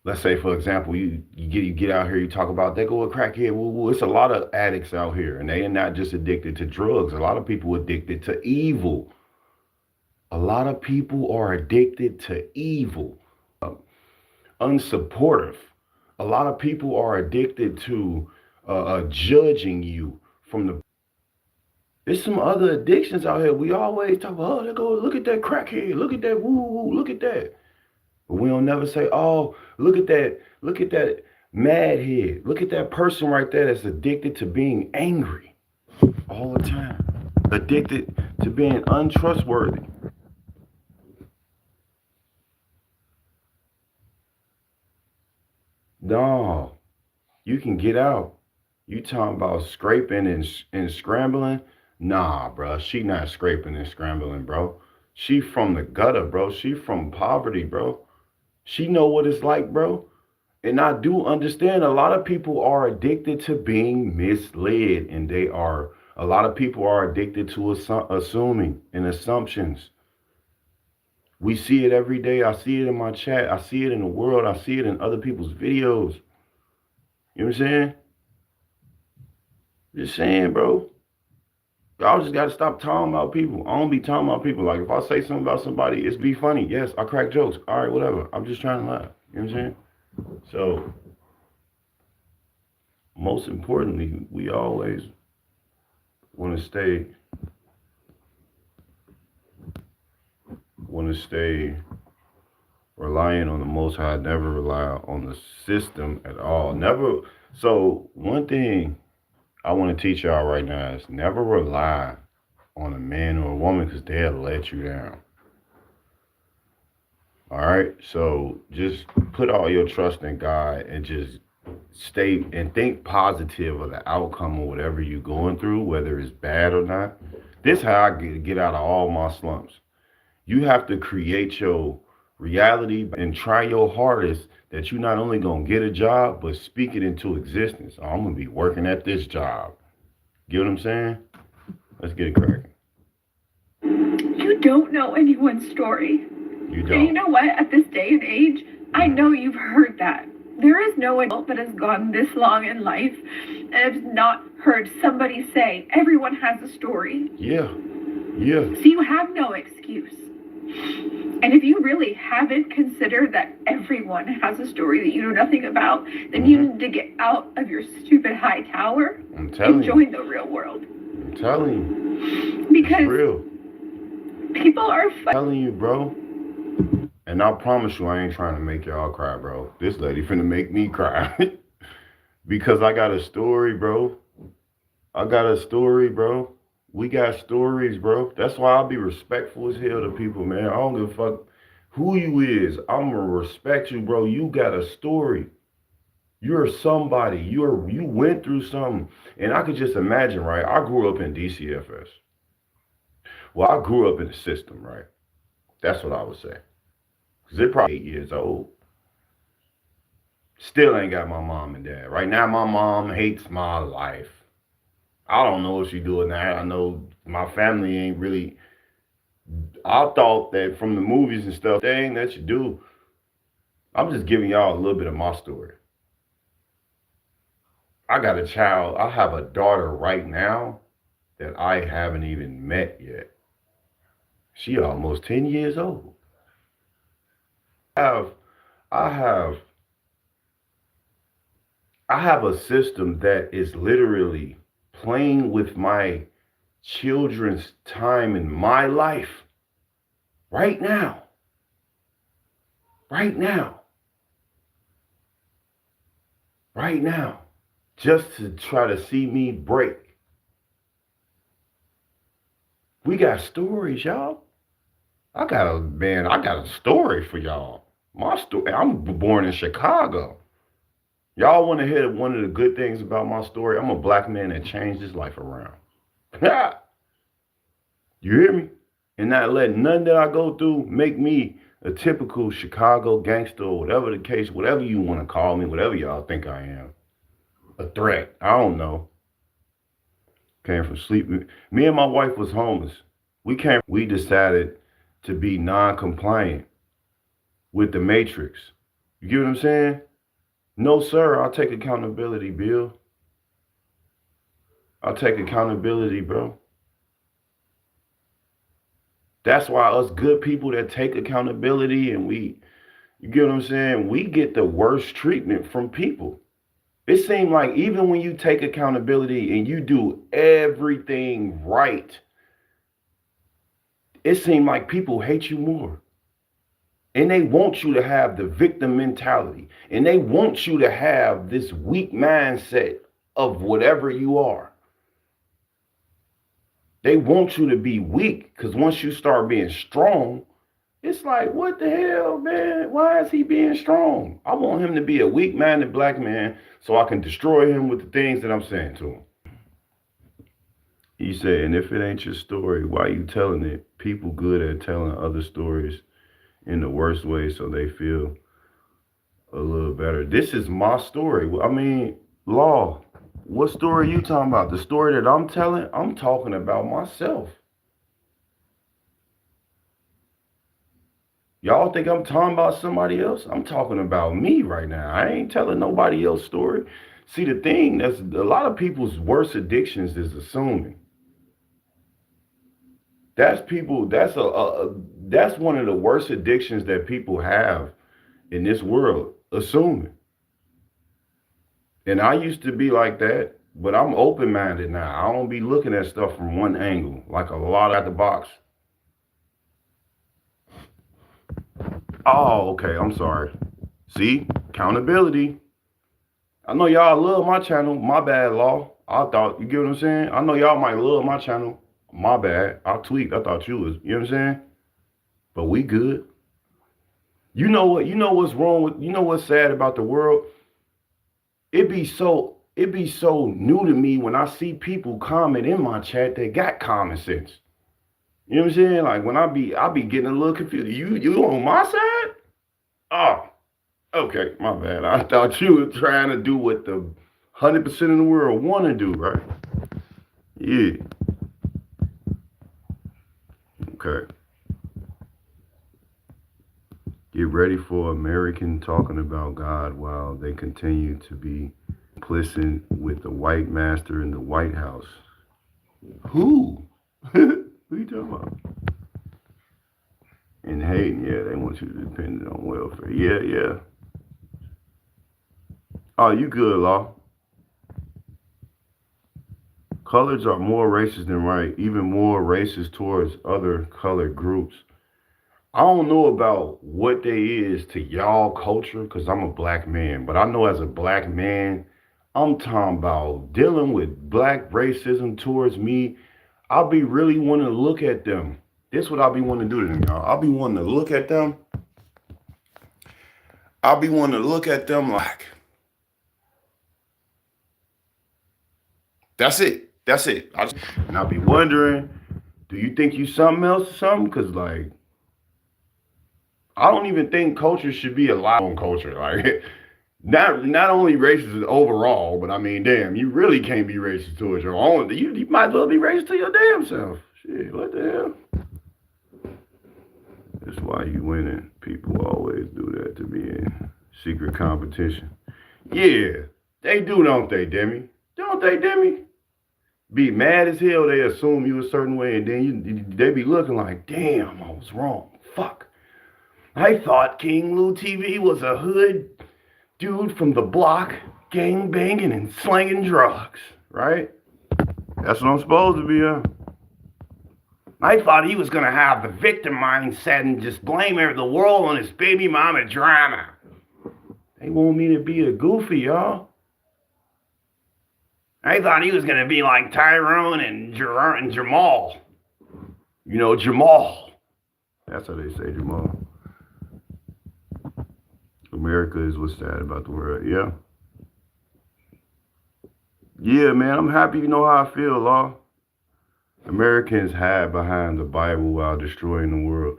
Let's say, for example, you get out here, you talk about they go a crackhead. Well, it's a lot of addicts out here, and they are not just addicted to drugs. A lot of people addicted to evil. A lot of people are addicted to evil, unsupportive. A lot of people are addicted to judging you from the. There's some other addictions out here. We always talk about, oh, they go, look at that crackhead, look at that woo, look at that. But we don't never say, oh, look at that mad head. Look at that person right there that's addicted to being angry all the time. Addicted to being untrustworthy. No, you can get out. You talking about scraping and scrambling? Nah, bro. She not scraping and scrambling, bro. She from the gutter, bro. She from poverty, bro. She know what it's like, bro. And I do understand a lot of people are addicted to being misled, and a lot of people are addicted to assuming and assumptions. We see it every day. I see it in my chat. I see it in the world. I see it in other people's videos. You know what I'm saying? Just saying, bro. Y'all just gotta stop talking about people. I don't be talking about people. Like if I say something about somebody, it's be funny. Yes, I crack jokes. All right, whatever. I'm just trying to laugh. You know what I'm saying? So, most importantly, we always want to stay relying on the Most High. Never rely on the system at all. Never. So one thing I want to teach y'all right now is never rely on a man or a woman because they'll let you down. All right, so just put all your trust in God and just stay and think positive of the outcome of whatever you're going through, whether it's bad or not. This is how I get out of all my slumps. You have to create your reality and try your hardest that you're not only going to get a job, but speak it into existence. Oh, I'm going to be working at this job. Get what I'm saying? Let's get it cracking. You don't know anyone's story. You And you don't. know what? At this day and age, I know you've heard that. There is no one that has gone this long in life and has not heard somebody say, everyone has a story. Yeah. Yeah. So you have no excuse. And if you really haven't considered that everyone has a story that you know nothing about, then you need to get out of your stupid high tower I'm telling and you. join the real world. I'm telling you. Because It's real. people are I'm telling you, bro. And I promise you, I ain't trying to make y'all cry, bro. This lady finna make me cry. Because I got a story, bro. I got a story, bro. We got stories, bro. That's why I'll be respectful as hell to people, man. I don't give a fuck who you is. I'm gonna respect you, bro. You got a story. You're somebody. You went through something. And I could just imagine, right? I grew up in DCFS. Well, I grew up in the system, right? That's what I would say. Because they're probably 8 years old. Still ain't got my mom and dad. Right now, my mom hates my life. I don't know what she doing now. I know my family ain't really. I thought that from the movies and stuff, thing that you do. I'm just giving y'all a little bit of my story. I got a child. I have a daughter right now that I haven't even met yet. She almost 10 years old. I have a system that is literally playing with my children's time in my life right now. Right now. Right now. Just to try to see me break. We got stories, y'all. I got a story for y'all. My story. I'm born in Chicago. Y'all want to hear one of the good things about my story? I'm a black man that changed his life around. You hear me? And not letting nothing that I go through make me a typical Chicago gangster or whatever the case, whatever you want to call me, whatever y'all think I am. A threat. I don't know. Came from sleep. Me and my wife was homeless. We decided to be non-compliant with the matrix. You get what I'm saying? No, sir, I'll take accountability, Bill. I'll take accountability, bro. That's why us good people that take accountability and you get what I'm saying? We get the worst treatment from people. It seems like even when you take accountability and you do everything right, it seems like people hate you more. And they want you to have the victim mentality. And they want you to have this weak mindset of whatever you are. They want you to be weak because once you start being strong, it's like, what the hell, man? Why is he being strong? I want him to be a weak-minded black man so I can destroy him with the things that I'm saying to him. He said, and if it ain't your story, why you telling it? People good at telling other stories in the worst way so they feel a little better. This is my story. I mean, Law, what story are you talking about? The story that I'm telling? I'm talking about myself. Y'all think I'm talking about somebody else? I'm talking about me right now. I ain't telling nobody else's story. See, the thing, that's a lot of people's worst addictions is assuming. That's one of the worst addictions that people have in this world, assuming. And I used to be like that, but I'm open-minded now. I don't be looking at stuff from one angle, like a lot at the box. Oh, okay, I'm sorry. See, accountability. I know y'all love my channel. My bad, Law. I thought, you get what I'm saying? I know y'all might love my channel. My bad. I tweaked. I thought you was, you know what I'm saying? But we good. You know what? You know what's wrong with, you know what's sad about the world? It be so new to me when I see people comment in my chat that got common sense. You know what I'm saying? Like when I be getting a little confused. You on my side? Oh, okay, my bad. I thought you were trying to do what the 100% of the world want to do, right? Yeah. Okay. Get ready for American talking about God while they continue to be complicit with the white master in the White House. Who? Who you talking about? In Haiti, yeah, they want you to depend on welfare. Yeah. Oh, you good, Law. Colors are more racist than white, even more racist towards other colored groups. I don't know about what they is to y'all culture because I'm a black man, but I know as a black man, I'm talking about dealing with black racism towards me. I'll be really wanting to look at them. This what I'll be wanting to do to them, y'all. I'll be wanting to look at them. I'll be wanting to look at them like, that's it. That's it. And I'll be wondering, do you think you something else or something? Because, like, I don't even think culture should be allowed on culture. Like, not only racist overall, but I mean, damn, you really can't be racist towards your own. You might as well be racist to your damn self. Shit, what the hell? That's why you winning. People always do that to be in secret competition. Yeah, they do, don't they, Demi? Don't they, Demi? Be mad as hell, they assume you a certain way, and then they be looking like, damn, I was wrong. Fuck. I thought King Lou TV was a hood dude from the block, gang banging and slanging drugs, right? That's what I'm supposed to be, I thought he was gonna have the victim mindset and just blame the world on his baby mama drama. They want me to be a goofy, y'all. I thought he was going to be like Tyrone and Jamal. You know, Jamal. That's how they say Jamal. America is what's sad about the world. Yeah. Yeah, man, I'm happy you know how I feel, Law. Americans hide behind the Bible while destroying the world.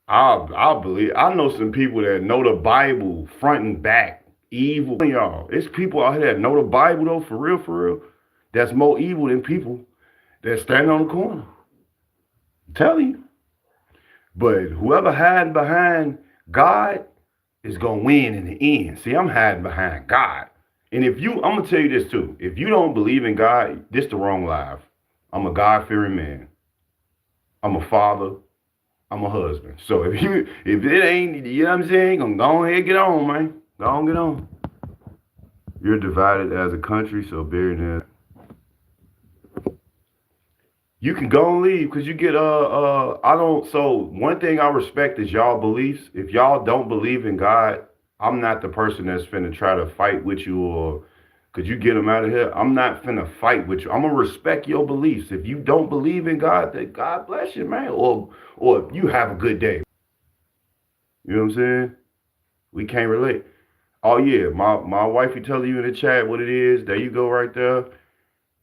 I believe, I know some people that know the Bible front and back. Evil, y'all. It's people out here that know the Bible, though, for real, that's more evil than people that stand on the corner. I'm telling you. But whoever hiding behind God is going to win in the end. See, I'm hiding behind God. And I'm going to tell you this, too. If you don't believe in God, this the wrong life. I'm a God-fearing man. I'm a father. I'm a husband. So if it ain't, you know what I'm saying, go ahead and get on, man. Go on, get on. You're divided as a country, so bear in that. You can go and leave because you get so one thing I respect is y'all beliefs. If y'all don't believe in God, I'm not the person that's finna try to fight with you or could you get them out of here? I'm not finna fight with you. I'm gonna respect your beliefs. If you don't believe in God, then God bless you, man. Or you have a good day. You know what I'm saying? We can't relate. Oh yeah, my wifey telling you in the chat what it is. There you go right there.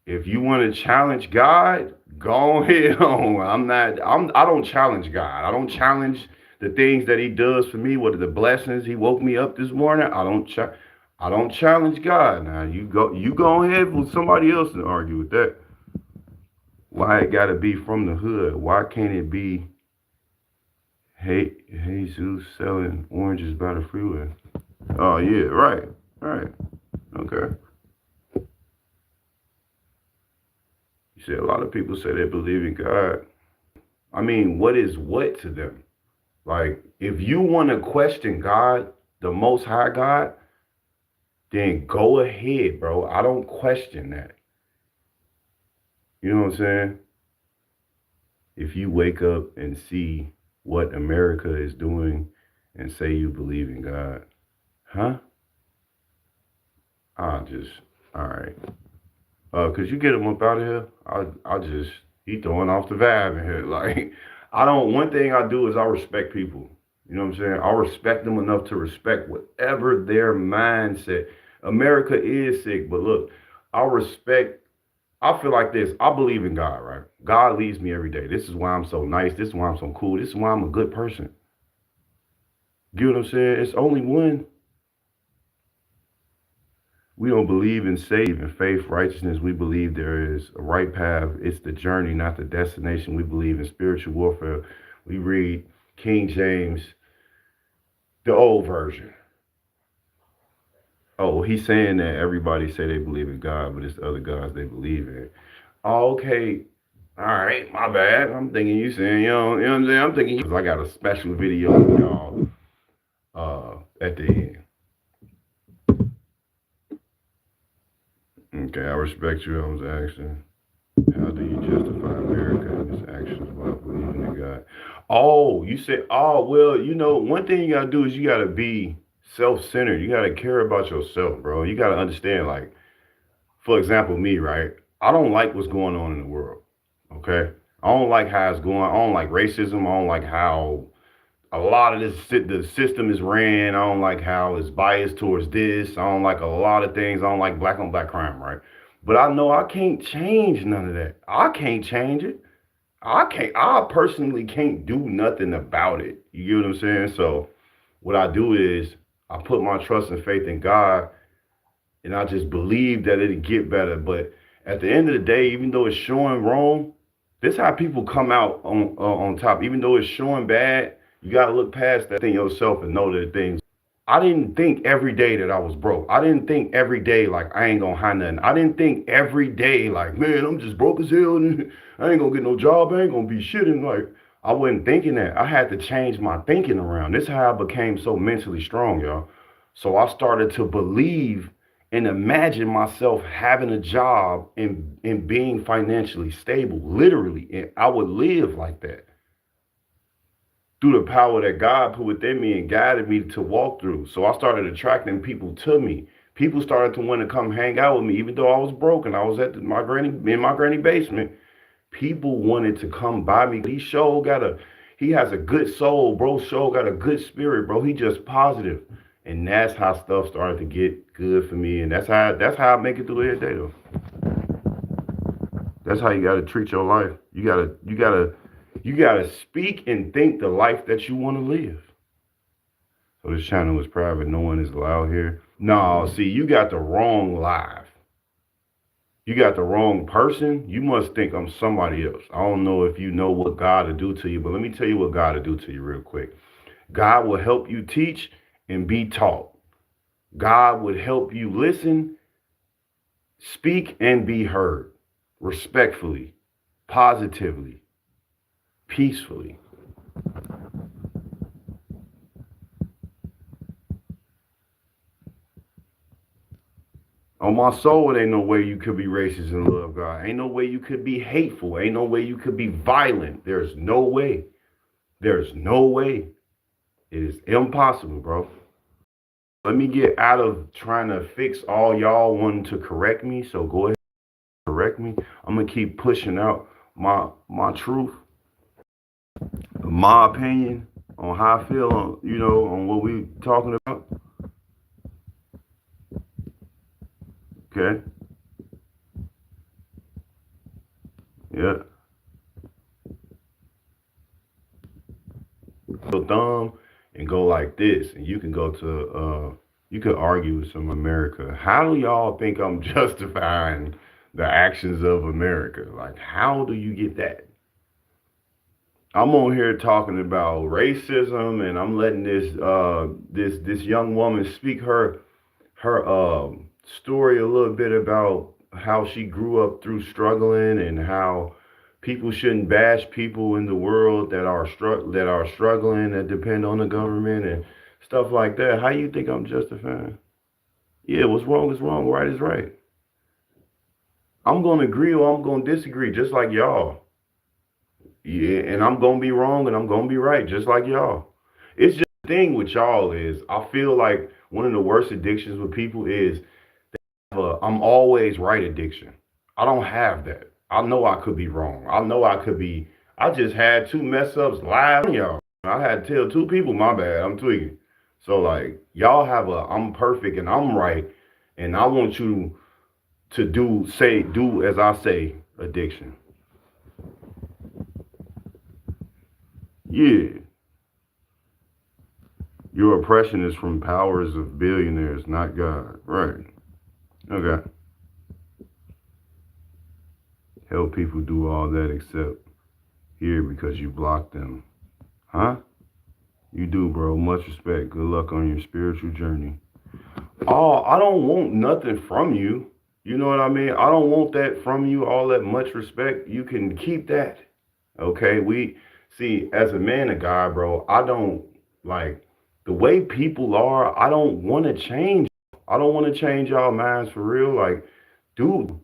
If you want to challenge God, go ahead on. I don't challenge God. I don't challenge the things that he does for me. What are the blessings? He woke me up this morning. I don't challenge God. Now you go ahead with somebody else and argue with that. Why it gotta be from the hood? Why can't it be Jesus selling oranges by the freeway? Oh yeah, right. Okay. You see, a lot of people say they believe in God. I mean, what is what to them? Like, if you want to question God, the Most High God, then go ahead, bro. I don't question that. You know what I'm saying? If you wake up and see what America is doing and say you believe in God, huh? All right. Could you get him up out of here? He throwing off the vibe in here. Like, one thing I do is I respect people. You know what I'm saying? I respect them enough to respect whatever their mindset. America is sick, but look, I feel like this. I believe in God, right? God leads me every day. This is why I'm so nice. This is why I'm so cool. This is why I'm a good person. You know what I'm saying? It's only one. We don't believe in saving faith, righteousness. We believe there is a right path. It's the journey, not the destination. We believe in spiritual warfare. We read King James, the old version. Oh, he's saying that everybody say they believe in God, but it's the other gods they believe in. Oh, okay. All right, my bad. I'm thinking you saying, you know what I'm saying? I'm thinking I got a special video for y'all at the end. Okay, I respect you. I was asking, how do you justify America and its actions while believing in God? Oh, you said, oh, well, one thing you gotta do is you gotta be self-centered. You gotta care about yourself, bro. You gotta understand, like, for example, me, right? I don't like what's going on in the world. Okay. I don't like how it's going. I don't like racism. I don't like how a lot of the system is ran. I don't like how it's biased towards this. I don't like a lot of things. I don't like black on black crime, right? But I know I can't change none of that. I can't change it. I personally can't do nothing about it. You get what I'm saying? So what I do is I put my trust and faith in God, and I just believe that it'll get better. But at the end of the day, even though it's showing wrong, this is how people come out on top. Even though it's showing bad, you gotta look past that thing yourself and know that things. I didn't think every day that I was broke. I didn't think every day like I ain't gonna have nothing. I didn't think every day like, man, I'm just broke as hell and I ain't gonna get no job. I ain't gonna be shit. And like, I wasn't thinking that. I had to change my thinking around. This is how I became so mentally strong, y'all. So I started to believe and imagine myself having a job and being financially stable, literally. And I would live like that through the power that God put within me and guided me to walk through. So I started attracting people to me. People started to want to come hang out with me, even though I was broken. I was at my granny basement. People wanted to come by me. He has a good soul, bro. Show got a good spirit, bro. He just positive. And that's how stuff started to get good for me. And that's how I make it through every day though. That's how you gotta treat your life. You gotta speak and think the life that you want to live. So this channel is private. No one is allowed here. No, see, you got the wrong live. You got the wrong person. You must think I'm somebody else. I don't know if you know what God will do to you, but let me tell you what God will do to you real quick. God will help you teach and be taught. God would help you listen, speak, and be heard respectfully, positively, peacefully. On my soul, it ain't no way you could be racist and love God. Ain't no way you could be hateful. Ain't no way you could be violent. There's no way. There's no way. It is impossible, bro. Let me get out of trying to fix all y'all wanting to correct me. So go ahead and correct me. I'm gonna keep pushing out my truth, my opinion on how I feel on, on what we talking about. Okay. Yeah. Go thumb and go like this, and you can go to you could argue with some America. How do y'all think I'm justifying the actions of America? Like, how do you get that? I'm on here talking about racism, and I'm letting this young woman speak her story a little bit about how she grew up through struggling and how people shouldn't bash people in the world that are struggling, that depend on the government and stuff like that. How you think I'm justifying? Yeah, what's wrong is wrong, right is right. I'm gonna agree or I'm gonna disagree, just like y'all. Yeah, and I'm gonna be wrong and I'm gonna be right, just like y'all. It's just the thing with y'all is I feel like one of the worst addictions with people is I'm always right addiction. I don't have that. I know I could be wrong. I know I could be. I just had two mess ups live on y'all. I had to tell two people, my bad, I'm tweaking. So like y'all have I'm perfect and I'm right, and I want you to do as I say addiction. Yeah. Your oppression is from powers of billionaires, not God. Right. Okay. Help people do all that except here because you blocked them. Huh? You do, bro. Much respect. Good luck on your spiritual journey. Oh, I don't want nothing from you. You know what I mean? I don't want that from you, all that much respect. You can keep that. Okay? See, as a man of God, bro, I don't like the way people are. I don't want to change. I don't want to change y'all minds for real. Like, dude,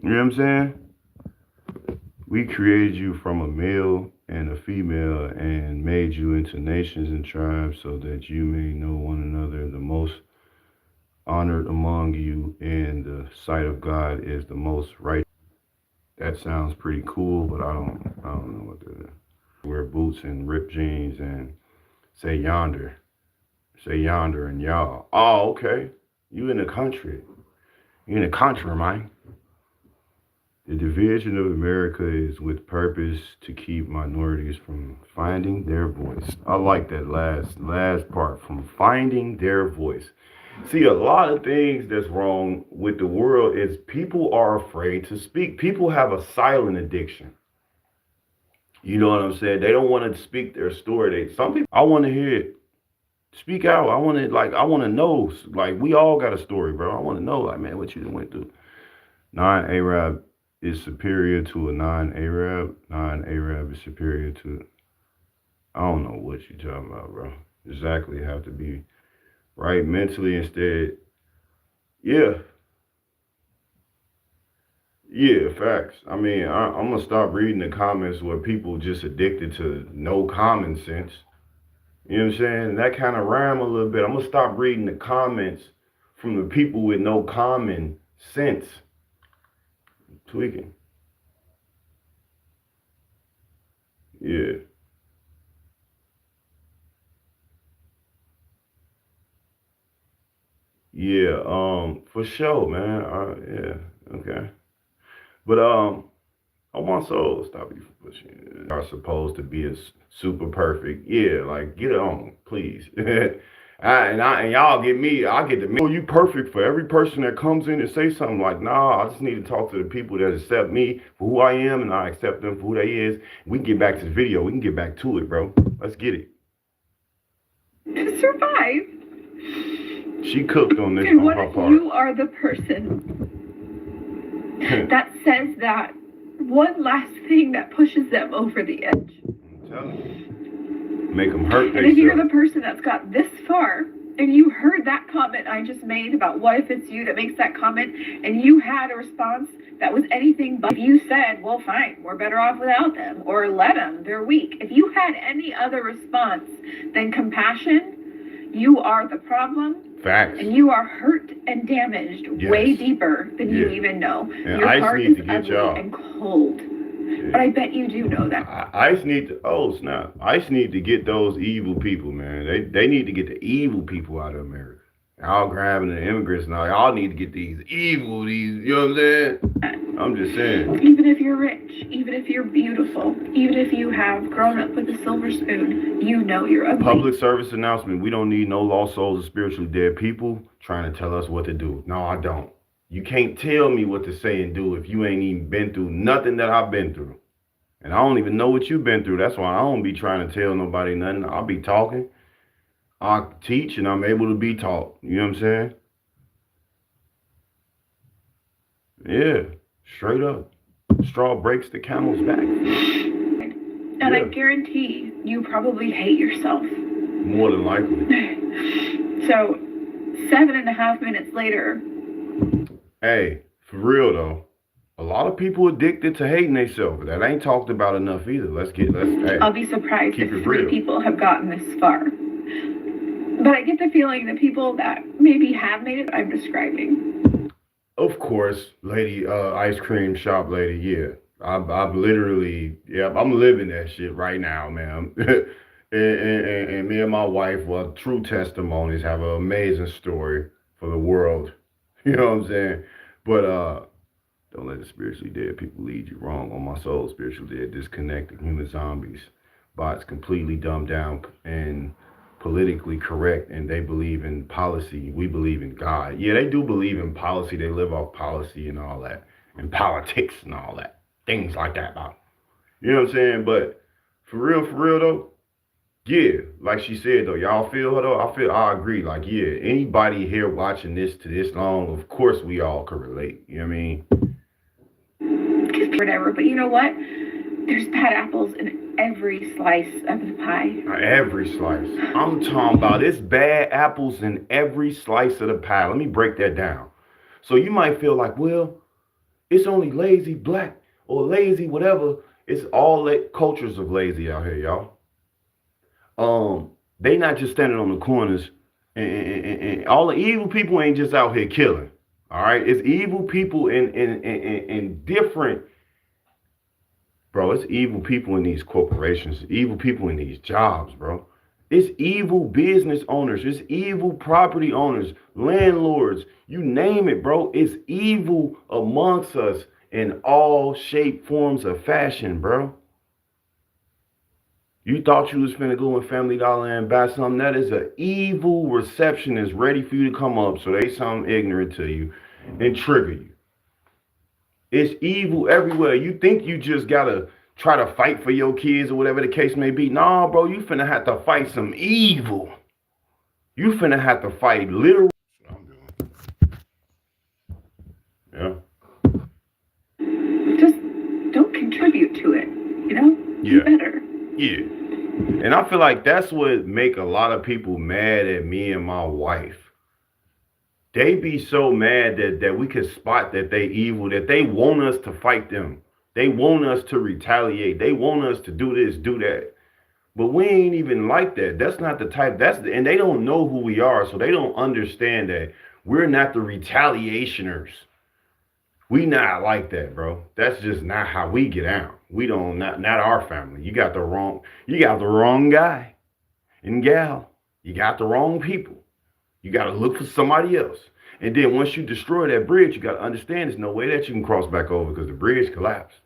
you know what I'm saying? We created you from a male and a female and made you into nations and tribes so that you may know one another. The most honored among you in the sight of God is the most right. That sounds pretty cool, but I don't know what to wear boots and ripped jeans and say yonder and y'all. Oh, okay. You in the country. You in the country, man. The division of America is with purpose to keep minorities from finding their voice. I like that last part, from finding their voice. See, a lot of things that's wrong with the world is people are afraid to speak. People have a silent addiction. You know what I'm saying? They don't want to speak their story. Some people, I want to hear it. Speak out. I want to know. Like, we all got a story, bro. I want to know, like, man, what you went through. Non-Arab is superior to a non-Arab. Non-Arab is superior to, I don't know what you're talking about, bro. Exactly, have to be right mentally instead. Yeah, facts. I mean, I'm gonna stop reading the comments where people just addicted to no common sense. You know what I'm saying? That kind of rhyme a little bit. I'm gonna stop reading the comments from the people with no common sense. Tweaking. Yeah. Yeah, for sure, man. Yeah, okay. But I want soul stop you from pushing. Are supposed to be a super perfect. Yeah, like get it on, please. And y'all get me. I get the oh, you perfect for every person that comes in and say something like, nah, I just need to talk to the people that accept me for who I am, and I accept them for who they is. We can get back to the video. We can get back to it, bro. Let's get it. To survive. She cooked on this And on what her if part. you are the person that says that one last thing that pushes them over the edge? I'm telling you. Make them hurt And if you're themselves. the person that's got this far, and you heard that comment I just made about what if it's you that makes that comment, and you had a response that was anything but, if you said, well, fine, we're better off without them, or let them, they're weak. If you had any other response than compassion, you are the problem. Facts. And you are hurt and damaged way deeper than you even know. And your ICE heart need is to get ugly y'all. and cold. But I bet you do know that. ICE need to, oh snap. ICE need to get those evil people, man. They need to get the evil people out of America. Y'all grabbing the immigrants now. Y'all need to get these, you know what I'm saying? I'm just saying. Even if you're rich, even if you're beautiful, even if you have grown up with a silver spoon, you know you're ugly. Public service announcement. We don't need no lost souls or spiritually dead people trying to tell us what to do. No, I don't. You can't tell me what to say and do if you ain't even been through nothing that I've been through. And I don't even know what you've been through. That's why I don't be trying to tell nobody nothing. I'll be talking. I teach and I'm able to be taught. You know what I'm saying? Yeah, straight up. Straw breaks the camel's back. And I guarantee you probably hate yourself. More than likely. So 7.5 minutes later. Hey, for real though. A lot of people addicted to hating themselves. That ain't talked about enough either. Hey, I'll be surprised if 3 real. people have gotten this far. But I get the feeling the people that maybe have made it, I'm describing. Of course, lady, ice cream shop lady, yeah. I've literally, I'm living that shit right now, man. and me and my wife, well, true testimonies, have an amazing story for the world. You know what I'm saying? But don't let the spiritually dead people lead you wrong. On my soul, spiritually dead, disconnected, human zombies, bots completely dumbed down and politically correct, and they believe in policy. We believe in God. Yeah, they do believe in policy. They live off policy and all that, and politics and all that, things like that. You know what I'm saying? But for real though, yeah, like she said though, y'all feel her though? I agree. Like, yeah, anybody here watching this to this long, of course we all can relate. You know what I mean? Whatever, but you know what? There's bad apples in every slice of the pie. Every slice. I'm talking about it's bad apples in every slice of the pie. Let me break that down. So you might feel like, well, it's only lazy black or lazy, whatever. It's all cultures of lazy out here, y'all. They not just standing on the corners, and all the evil people ain't just out here killing. All right, it's evil people in different, bro. It's evil people in these corporations, evil people in these jobs, bro. It's evil business owners, it's evil property owners, landlords, you name it, bro. It's evil amongst us in all shape, forms of fashion, bro. You thought you was finna go in Family Dollar and buy something. That is an evil receptionist ready for you to come up so they something ignorant to you and trigger you. It's evil everywhere. You think you just gotta try to fight for your kids or whatever the case may be. Nah, bro, you finna have to fight some evil. You finna have to fight literal. Yeah. Just don't contribute to it, you know? Yeah. Do better. Yeah. And I feel like that's what make a lot of people mad at me and my wife. They be so mad that we can spot that they evil, that they want us to fight them. They want us to retaliate. They want us to do this, do that. But we ain't even like that. That's not the type. And they don't know who we are, so they don't understand that we're not the retaliationers. We not like that, bro. That's just not how we get out. We don't, not our family. You got the wrong guy and gal. You got the wrong people. You got to look for somebody else. And then once you destroy that bridge, you got to understand there's no way that you can cross back over because the bridge collapsed.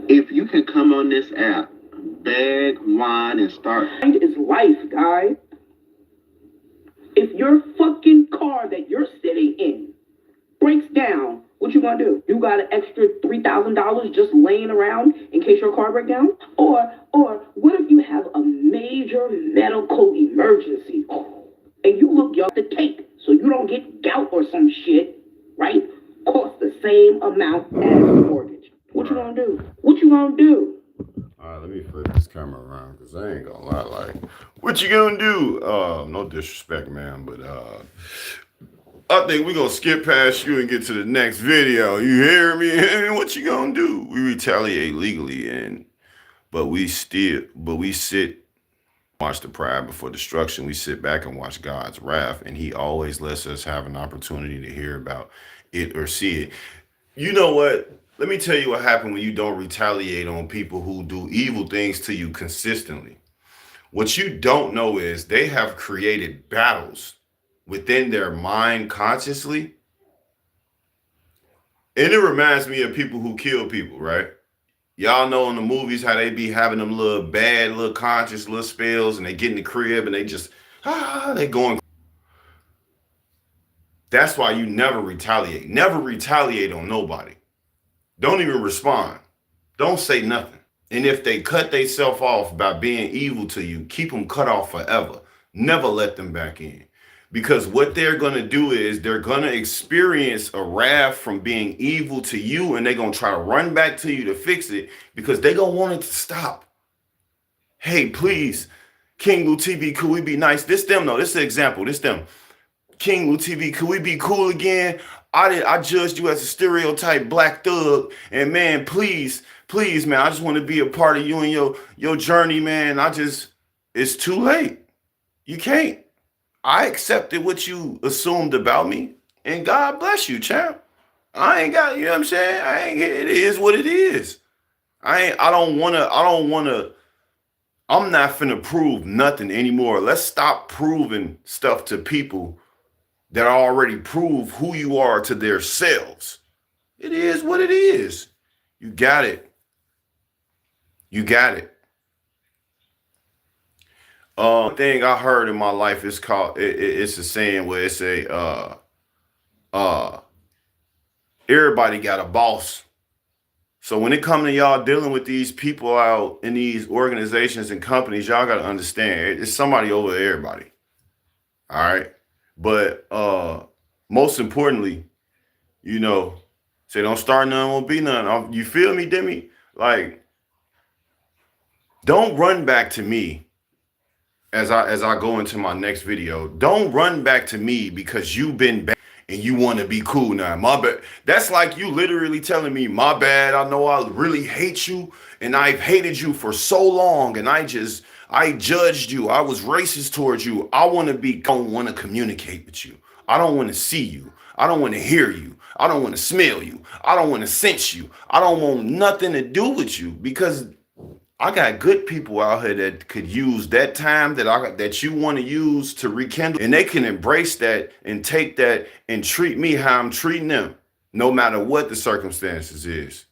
If you can come on this app, beg, whine, and start. Is life, guys. If your fucking car that you're sitting in breaks down, what you gonna do? You got an extra $3,000 just laying around in case your car breaks down? Or what if you have a major medical emergency and you look young to take so you don't get gout or some shit, right? Cost the same amount as the mortgage. What you gonna do? What you gonna do? All right, let me flip this camera around because I ain't gonna lie. Like, what you gonna do? No disrespect, man, but I think we're gonna skip past you and get to the next video. You hear me? What you gonna do? We retaliate legally, but we sit, watch the pride before destruction. We sit back and watch God's wrath, and he always lets us have an opportunity to hear about it or see it. You know what? Let me tell you what happened when you don't retaliate on people who do evil things to you consistently. What you don't know is they have created battles within their mind consciously. And it reminds me of people who kill people, right? Y'all know in the movies how they be having them little bad, little conscious, little spells, and they get in the crib and they just, they going. That's why you never retaliate. Never retaliate on nobody. Don't even respond. Don't say nothing. And if they cut themselves off by being evil to you, keep them cut off forever. Never let them back in. Because what they're going to do is they're going to experience a wrath from being evil to you, and they're going to try to run back to you to fix it because they don't want it to stop. Hey, please, King Lou TV, could we be nice? This them, though. This is an example. This them. King Lou TV, could we be cool again? I judged you as a stereotype black thug, and man, please, man, I just want to be a part of you and your journey, man. It's too late. You can't. I accepted what you assumed about me, and God bless you, champ. I ain't got, you know what I'm saying? It is what it is. I'm not finna prove nothing anymore. Let's stop proving stuff to people that already prove who you are to themselves. It is what it is. You got it. You got it. Thing I heard in my life is called, it's a saying where it's everybody got a boss. So when it comes to y'all dealing with these people out in these organizations and companies, y'all got to understand it's somebody over everybody. All right. But most importantly, say don't start none, won't be none. You feel me, Demi? Like, don't run back to me as I go into my next video. Don't run back to me because you've been bad and you want to be cool now. My bad. That's like you literally telling me, my bad. I know I really hate you, and I've hated you for so long, and I judged you. I was racist towards you. I don't want to communicate with you. I don't want to see you. I don't want to hear you. I don't want to smell you. I don't want to sense you. I don't want nothing to do with you, because I got good people out here that could use that time that you want to use to rekindle, and they can embrace that and take that and treat me how I'm treating them, no matter what the circumstances is.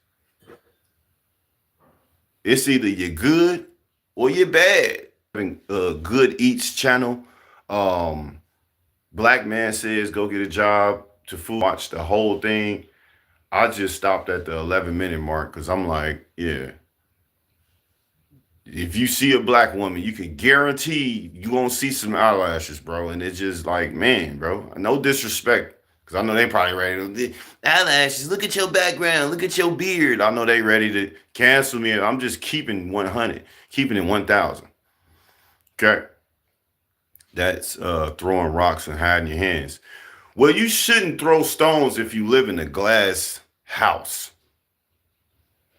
It's either you're good or you're bad. Good Eats channel. Black man says go get a job to food. Watch the whole thing. I just stopped at the 11-minute mark because I'm like, yeah. If you see a black woman, you can guarantee you gonna see some eyelashes, bro. And it's just like, man, bro, no disrespect, because I know they probably ready to eyelashes. Look at your background. Look at your beard. I know they ready to cancel me. I'm just keeping 100, keeping it 1,000. Okay, that's throwing rocks and hiding your hands. Well, you shouldn't throw stones if you live in a glass house.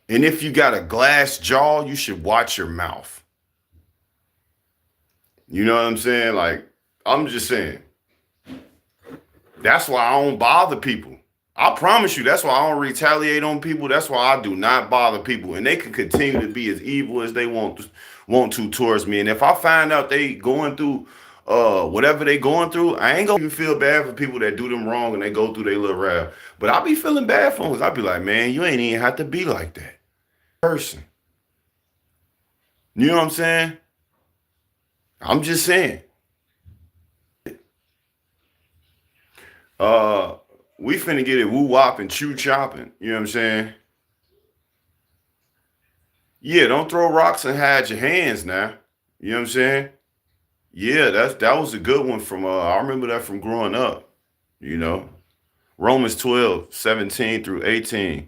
And if you got a glass jaw, you should watch your mouth. You know what I'm saying? Like, I'm just saying. That's why I don't bother people. I promise you, that's why I don't retaliate on people. That's why I do not bother people. And they can continue to be as evil as they want to towards me. And if I find out they going through whatever they going through, I ain't gonna even feel bad for people that do them wrong and they go through their little rap. But I be feeling bad for them. I be like, man, you ain't even have to be like that person. You know what I'm saying? I'm just saying. We finna get it woo-wop and chew-chopping. You know what I'm saying? Yeah, don't throw rocks and hide your hands now. You know what I'm saying? Yeah, that was a good one from I remember that from growing up. You know, Romans 12:17-18.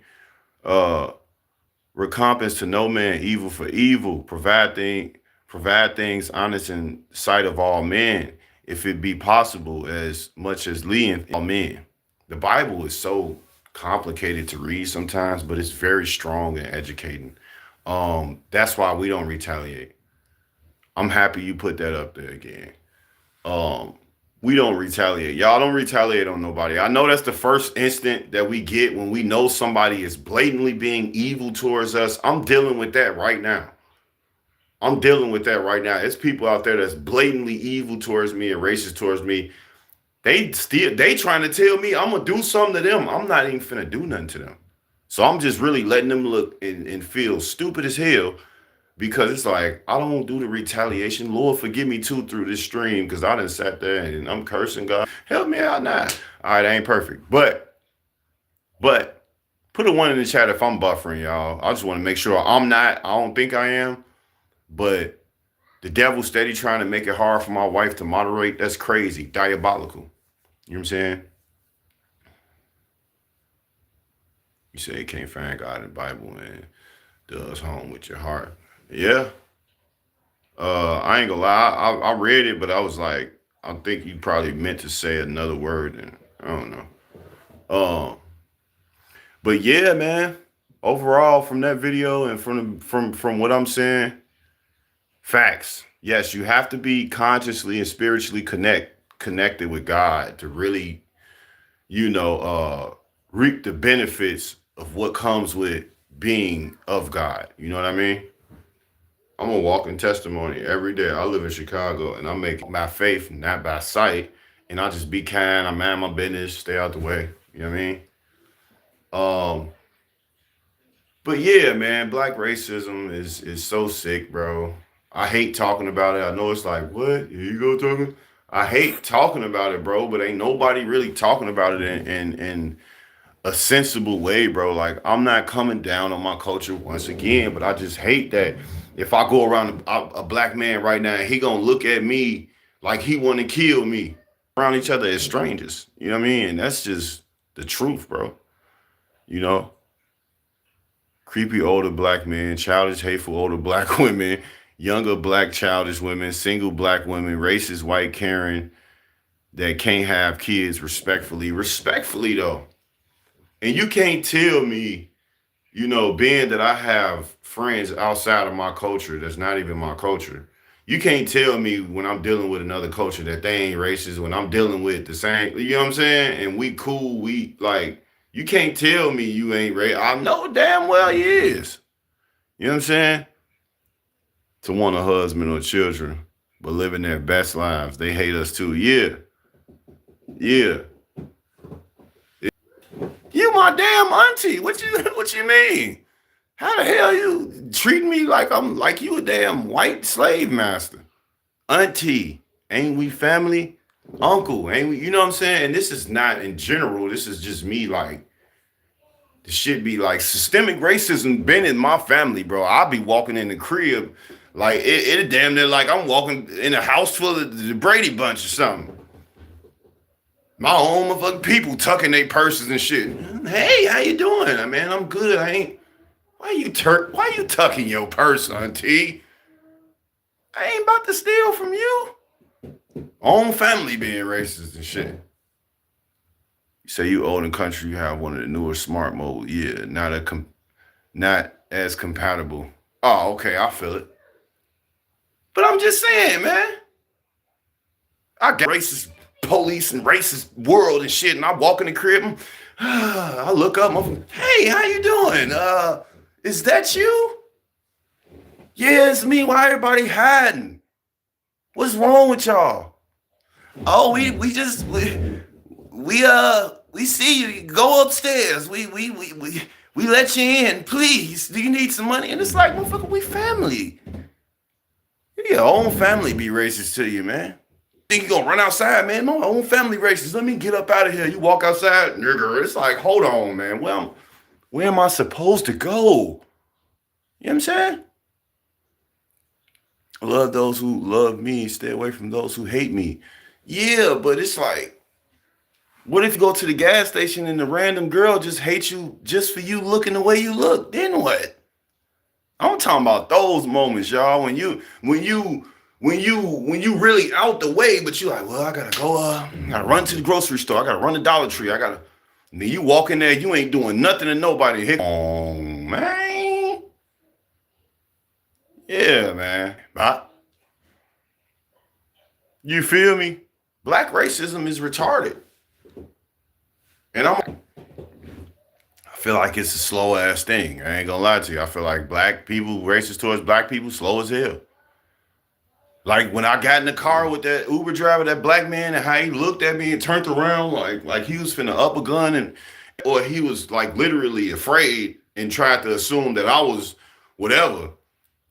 Recompense to no man evil for evil. Provide things honest in sight of all men, if it be possible, as much as lenient all men. The Bible is so complicated to read sometimes, but it's very strong and educating. That's why we don't retaliate. I'm happy you put that up there again. We don't retaliate. Y'all don't retaliate on nobody. I know that's the first instant that we get when we know somebody is blatantly being evil towards us. I'm dealing with that right now. It's people out there that's blatantly evil towards me and racist towards me. They trying to tell me I'm gonna do something to them. I'm not even finna do nothing to them. So I'm just really letting them look and feel stupid as hell, because it's like, I don't do the retaliation. Lord, forgive me too through this stream, because I done sat there and I'm cursing God. Help me out now. All right, I ain't perfect. But put a 1 in the chat if I'm buffering, y'all. I just want to make sure I'm not. I don't think I am. But the devil's steady trying to make it hard for my wife to moderate. That's crazy. Diabolical. You know what I'm saying? You say you can't find God in the Bible and does home with your heart. Yeah. I ain't gonna lie. I read it, but I was like, I think you probably meant to say another word, and I don't know. But yeah, man. Overall, from that video and from what I'm saying, facts. Yes, you have to be consciously and spiritually connected with God to really, reap the benefits of what comes with being of God. You know what I mean? I'm a walking testimony every day. I live in Chicago, and I make by faith, not by sight. And I just be kind. I mind my business, stay out the way. You know what I mean? But yeah, man, black racism is so sick, bro. I hate talking about it. I know it's like, what? Here you go talking? I hate talking about it, bro, but ain't nobody really talking about it in a sensible way, bro. Like, I'm not coming down on my culture once again, but I just hate that if I go around a black man right now, he gonna look at me like he want to kill me. Around each other as strangers. You know what I mean? And that's just the truth, bro. You know? Creepy older black men, childish, hateful older black women, younger black childish women, single black women, racist white Karen, that can't have kids respectfully though. And you can't tell me, you know, being that I have friends outside of my culture that's not even my culture, you can't tell me when I'm dealing with another culture that they ain't racist when I'm dealing with the same, you know what I'm saying? And we cool, we like, you can't tell me you ain't racist. I know damn well he is. You know what I'm saying? To want a husband or children, but living their best lives. They hate us too. Yeah. Yeah. You my damn auntie. What you mean? How the hell you treating me like I'm like you a damn white slave master? Auntie, ain't we family? Uncle, ain't we? You know what I'm saying? And this is not in general. This is just me like, this shit be like systemic racism been in my family, bro. I'll be walking in the crib like it damn near like I'm walking in a house full of the Brady Bunch or something. My own motherfucking people tucking their purses and shit. Hey, how you doing? Man, I'm good. Why you tucking your purse, auntie? I ain't about to steal from you. Own family being racist and shit. You say you old in country, you have one of the newer smart mode. Yeah, not as compatible. Oh, okay, I feel it. But I'm just saying, man. I got racist police and racist world and shit, and I walk in the crib and I look up, hey, how you doing? Is that you? Yeah, it's me. Why everybody hiding? What's wrong with y'all? Oh, we see you. Go upstairs. We let you in. Please. Do you need some money? And it's like, motherfucker, we family. Your own family be racist to you, man. Think you gonna run outside, man? My own family racist. Let me get up out of here. You walk outside, nigga. It's like, hold on, man. Where am I supposed to go? You know what I'm saying? I love those who love me. Stay away from those who hate me. Yeah, but it's like, what if you go to the gas station and the random girl just hates you just for you looking the way you look? Then what? I'm talking about those moments, y'all. When you really out the way, but you like, well, I gotta go. I gotta run to the grocery store. I gotta run to Dollar Tree. And then you walk in there, you ain't doing nothing to nobody. Oh man, yeah, man. You feel me? Black racism is retarded, and I feel like it's a slow ass thing. I ain't gonna lie to you. I feel like black people, racist towards black people, slow as hell. Like when I got in the car with that Uber driver, that black man, and how he looked at me and turned around like he was finna up a gun, or he was like literally afraid and tried to assume that I was whatever.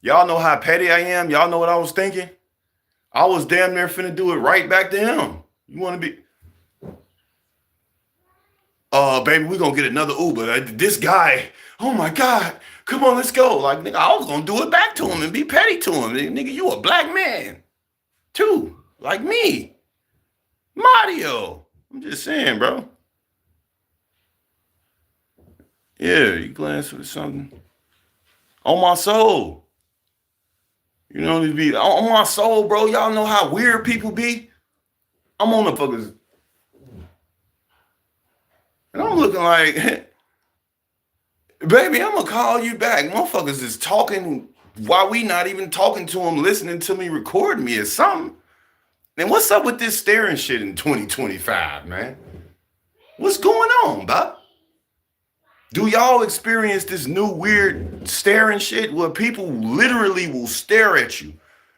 Y'all know how petty I am. Y'all know what I was thinking. I was damn near finna do it right back to him. You want to be? Baby, we gonna get another Uber. This guy, oh my God, come on, let's go. Like, nigga, I was gonna do it back to him and be petty to him. Nigga, you a black man, too, like me. Mario. I'm just saying, bro. Yeah, you glance for something. On my soul. You know, to be on my soul, bro. Y'all know how weird people be. I'm on the fuckers. And I'm looking like, baby, I'm gonna call you back. Motherfuckers is talking while we not even talking to them, listening to me, recording me or something. And what's up with this staring shit in 2025, man? What's going on, Bob? Do y'all experience this new weird staring shit where people literally will stare at you?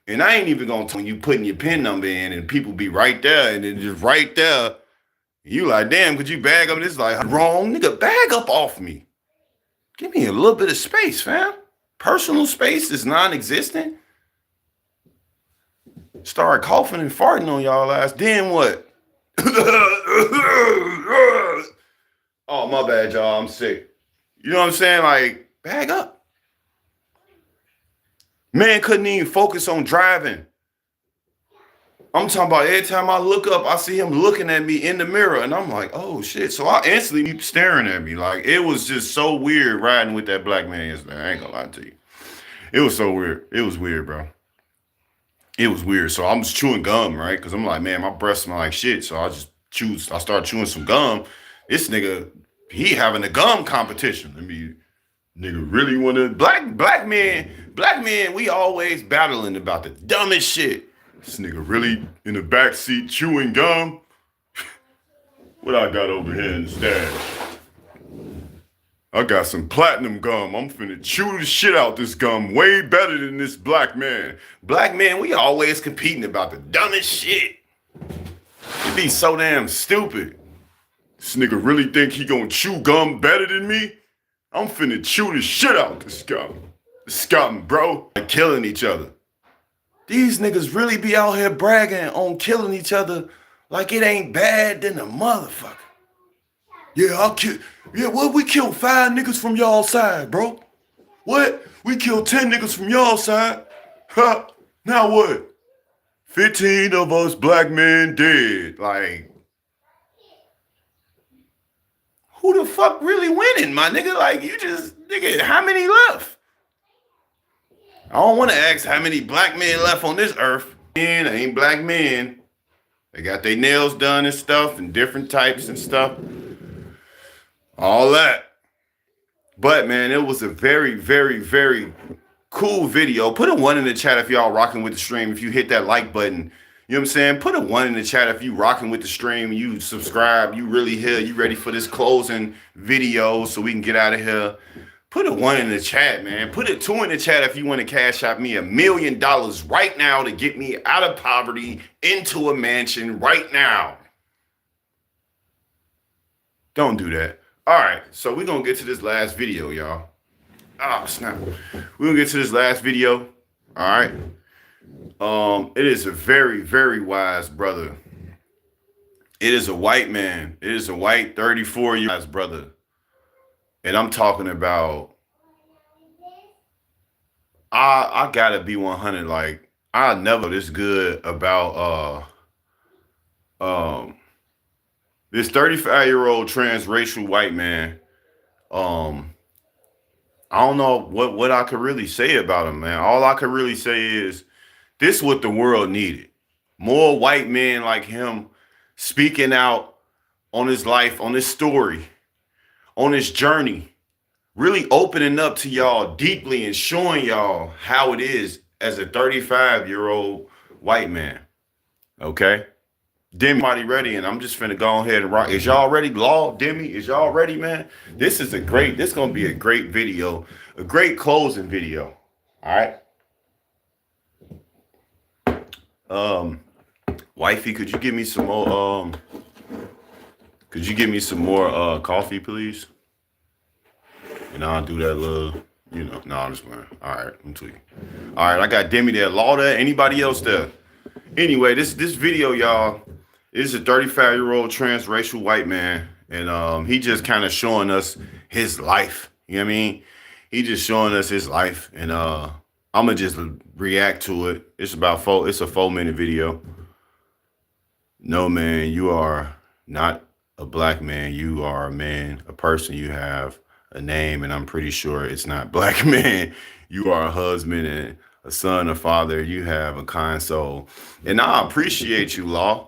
And I ain't even gonna tell you putting your PIN number in and people be right there and then just right there. You like, damn, could you bag up? This like, wrong, nigga, bag up off me. Give me a little bit of space, fam. Personal space is non-existent. Start coughing and farting on y'all ass. Then what? Oh, my bad, y'all. I'm sick. You know what I'm saying? Like, bag up. Man couldn't even focus on driving. I'm talking about every time I look up, I see him looking at me in the mirror, and I'm like, oh shit. So I instantly keep staring at me. Like, it was just so weird riding with that black man yesterday. I ain't gonna lie to you. It was so weird. It was weird, bro. it was weird. So I'm just chewing gum, right? Because I'm like, man, my breath smell like shit. So I start chewing some gum. This nigga, he having a gum competition. I mean, nigga really wanna black men, we always battling about the dumbest shit. This nigga really in the back seat chewing gum. What I got over here in the stash? I got some platinum gum. I'm finna chew the shit out this gum way better than this black man. Black men, we always competing about the dumbest shit. It be so damn stupid. This nigga really think he gonna chew gum better than me? I'm finna chew the shit out this gum. This gum, bro. Like killing each other. These niggas really be out here bragging on killing each other like it ain't bad than a motherfucker. Yeah, what? We killed 5 niggas from y'all side, bro. What? We killed 10 niggas from y'all side. Huh? Now what? 15 of us black men dead. Like, who the fuck really winning, my nigga? Like, nigga, how many left? I don't want to ask how many black men left on this earth. Men ain't black men. They got their nails done and stuff and different types and stuff. All that. But, man, it was a very, very, very cool video. Put a 1 in the chat if y'all rocking with the stream. If you hit that like button, you know what I'm saying? Put a 1 in the chat if you rocking with the stream. You subscribe. You really here. You ready for this closing video so we can get out of here. Put a 1 in the chat, man. Put a 2 in the chat if you want to cash out me $1 million right now to get me out of poverty into a mansion right now. Don't do that. All right, so we're going to get to this last video, y'all. Oh, snap. We're going to get to this last video. All right. It is a very, very wise brother. It is a white man. It is a white 34-year-old brother. And I'm talking about, I gotta be 100. Like, I never this good about this 35-year-old transracial white man. I don't know what I could really say about him, man. All I could really say is this is what the world needed. More white men like him speaking out on his life, on his story, on his journey, really opening up to y'all deeply and showing y'all how it is as a 35-year-old white man. Okay? Demi, ready? And I'm just finna go ahead and rock. Is y'all ready? Law, Demi, is y'all ready, man? This is gonna be a great video, a great closing video. All right. Wifey, could you give me some more coffee, please? And I'll do that little, no, I'm just playing. All right, I'm tweaking. All right, I got Demi there, Law there, anybody else there? Anyway, this video, y'all, is a 35-year-old transracial white man, and he just kind of showing us his life. You know what I mean? He just showing us his life, and I'm gonna just react to it. It's a 4-minute video. No, man, you are not a black man. You are a man, a person. You have a name, and I'm pretty sure it's not black man. You are a husband and a son, a father. You have a kind soul, and I appreciate you, Law.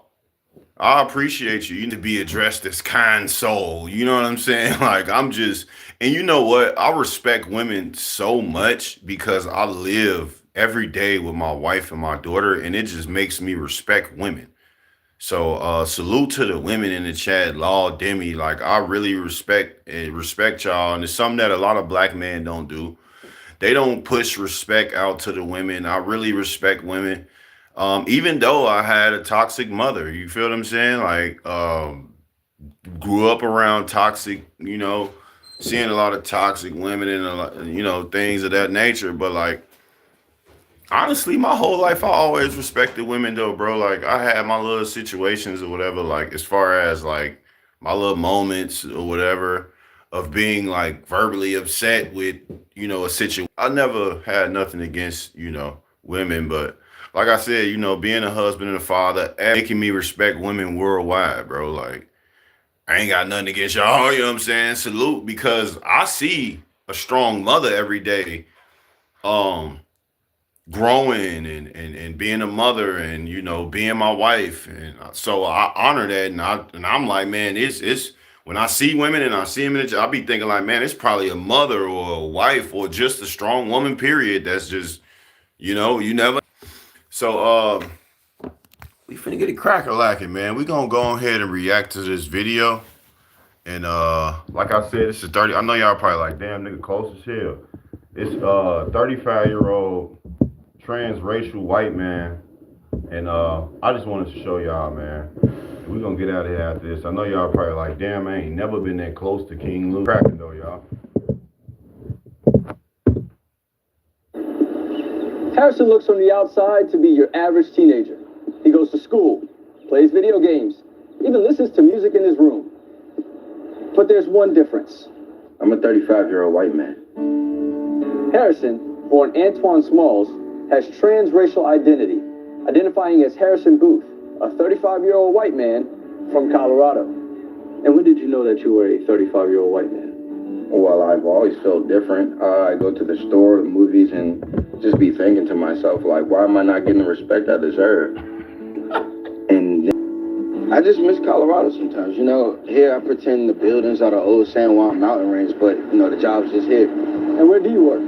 I appreciate you. You need to be addressed as kind soul. You know what I'm saying? Like, and you know what? I respect women so much because I live every day with my wife and my daughter, and it just makes me respect women. So salute to the women in the chat, Law, Demi. Like, I really respect y'all, and it's something that a lot of black men don't do. They don't push respect out to the women. I really respect women. Even though I had a toxic mother, you feel what I'm saying? Like, grew up around toxic, seeing a lot of toxic women and a lot, things of that nature. But like, honestly, my whole life, I always respected women though, bro. Like, I had my little situations or whatever, like, as far as like my little moments or whatever of being like verbally upset with, a situation. I never had nothing against, women, but like I said, being a husband and a father, making me respect women worldwide, bro. Like, I ain't got nothing against y'all, you know what I'm saying? Salute, because I see a strong mother every day, growing and being a mother and, you know, being my wife. And so I honor that. And I'm like, man, it's when I see women and I see them I'll be thinking like, man, it's probably a mother or a wife or just a strong woman, period. That's just, you know, you never. So, we finna get it cracker lacking, man. We gonna go ahead and react to this video. And like I said, this is 30. I know y'all probably like, damn, nigga, close as hell. It's 35-year-old transracial white man. And I just wanted to show y'all, man. We're gonna get out of here after this. I know y'all probably like, damn, I ain't never been that close to King Louis. Cracking though, y'all. Harrison looks from the outside to be your average teenager. He goes to school, plays video games, even listens to music in his room. But there's one difference. I'm a 35-year-old white man. Harrison, born Antoine Smalls, has transracial identity, identifying as Harrison Booth, a 35-year-old white man from Colorado. And when did you know that you were a 35-year-old white man? Well, I've always felt different. I go to the store, the movies, and just be thinking to myself, like, why am I not getting the respect I deserve? And I just miss Colorado sometimes. You know, here I pretend the buildings are the old San Juan mountain range, but, you know, the job's just here. And where do you work?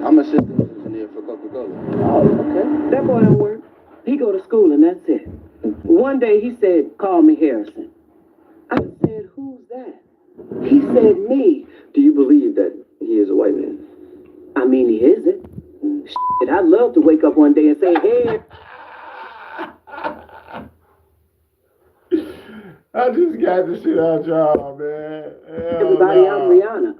I'm a systems engineer for Coca-Cola. Oh, okay. That boy don't work. He go to school and that's it. One day he said, call me Harrison. I said, who's that? He said, me. Do you believe that he is a white man? I mean, he isn't. Shit, I'd love to wake up one day and say, hey. I just got this shit out y'all, man. Everybody, I'm Rihanna.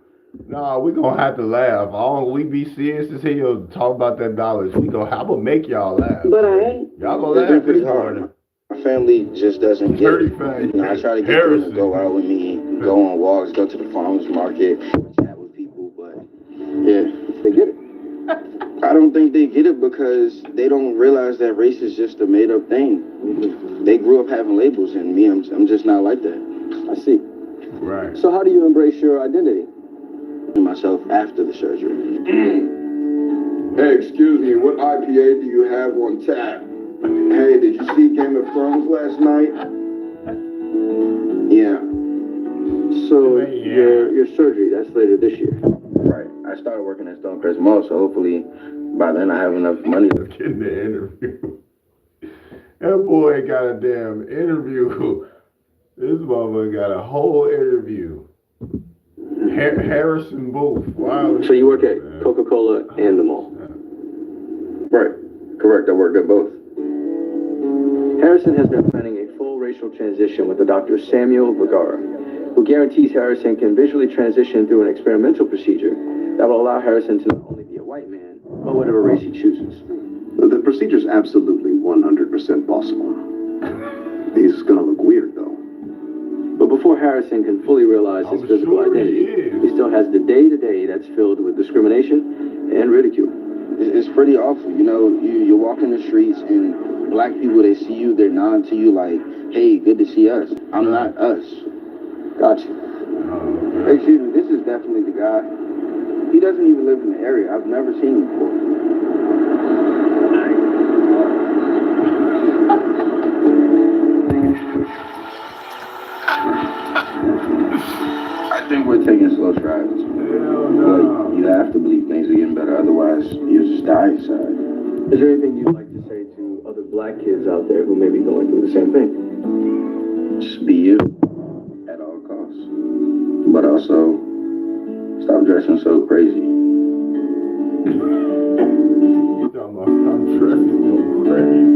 Nah, we gonna have to laugh. We be serious as hell talk about that dollars. I'm gonna make y'all laugh. But I ain't. Y'all gonna laugh Pretty this hard. morning. My family just doesn't get it. 35. You know, I try to get them to go out with me, go on walks, go to the farmer's market, chat with people, but yeah, They get it. I don't think they get it because they don't realize that race is just a made-up thing. They grew up having labels, and me, I'm just not like that. I see. Right. So how do you embrace your identity? Myself after the surgery. Hey, excuse me, what IPA do you have on tap? Hey, did you see Game of Thrones last night? Yeah, So your surgery, that's later this year. right. I started working at Stonecrest Mall, so hopefully by then I have enough money to Getting the interview. That boy got a damn interview. This motherfucker got a whole interview. Harrison Booth. Wow. So you work at Coca-Cola and the mall. Right, correct. I worked at both. Harrison has been planning a full racial transition with the Dr. Samuel Vergara, who guarantees Harrison can visually transition through an experimental procedure that will allow Harrison to not only be a white man, but whatever race he chooses. The procedure's absolutely 100% possible. He's gonna look weird, though. But before Harrison can fully realize his physical identity, he still has the day-to-day that's filled with discrimination and ridicule. It's pretty awful. You know, you walk in the streets and black people, they see you, they're nodding to you like, hey, good to see us. I'm not us. Gotcha. Hey, excuse me, this is definitely the guy. He doesn't even live in the area. I've never seen him before. I think we're taking slow strides. But you have to believe things are getting better, otherwise you'll just die inside. Is there anything you'd like to say to other black kids out there who may be going through the same thing? Just be you at all costs. But also, stop dressing so crazy. You talking about stop dressing so crazy.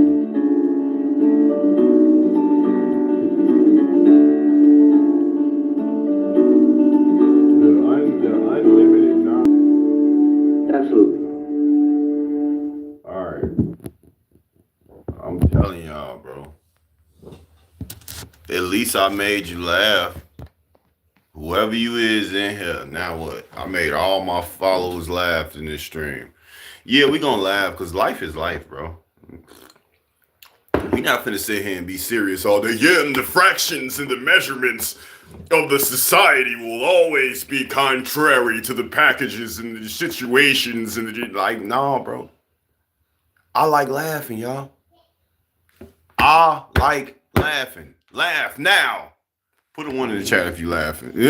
The unlimited knowledge. Absolutely. All right. I'm telling y'all, bro. At least I made you laugh. Whoever you is in here, now what? I made all my followers laugh in this stream. Yeah, we gonna laugh because life is life, bro. We not finna sit here and be serious all day. Yeah, and the fractions and the measurements of the society will always be contrary to the packages and the situations and the like. No, bro. I like laughing, y'all. I like laughing. Laugh now. Put a 1 in the chat if you laughing. You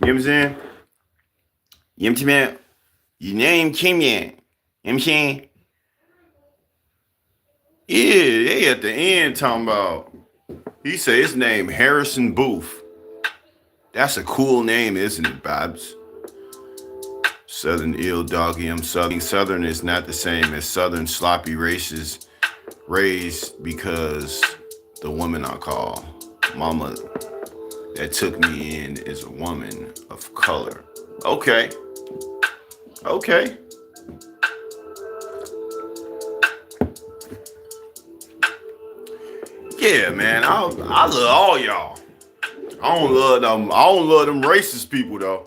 know what I'm saying? You know what I'm saying? Your name Kim Yan. You know what I'm saying? Yeah, they at the end talking about, he said his name Harrison Booth. That's a cool name, isn't it, Babs? Southern ill doggy, I'm Southern. Southern is not the same as Southern sloppy races raised because the woman I call mama that took me in is a woman of color. Okay. Okay. Yeah, man, I love all y'all. I don't love them racist people though.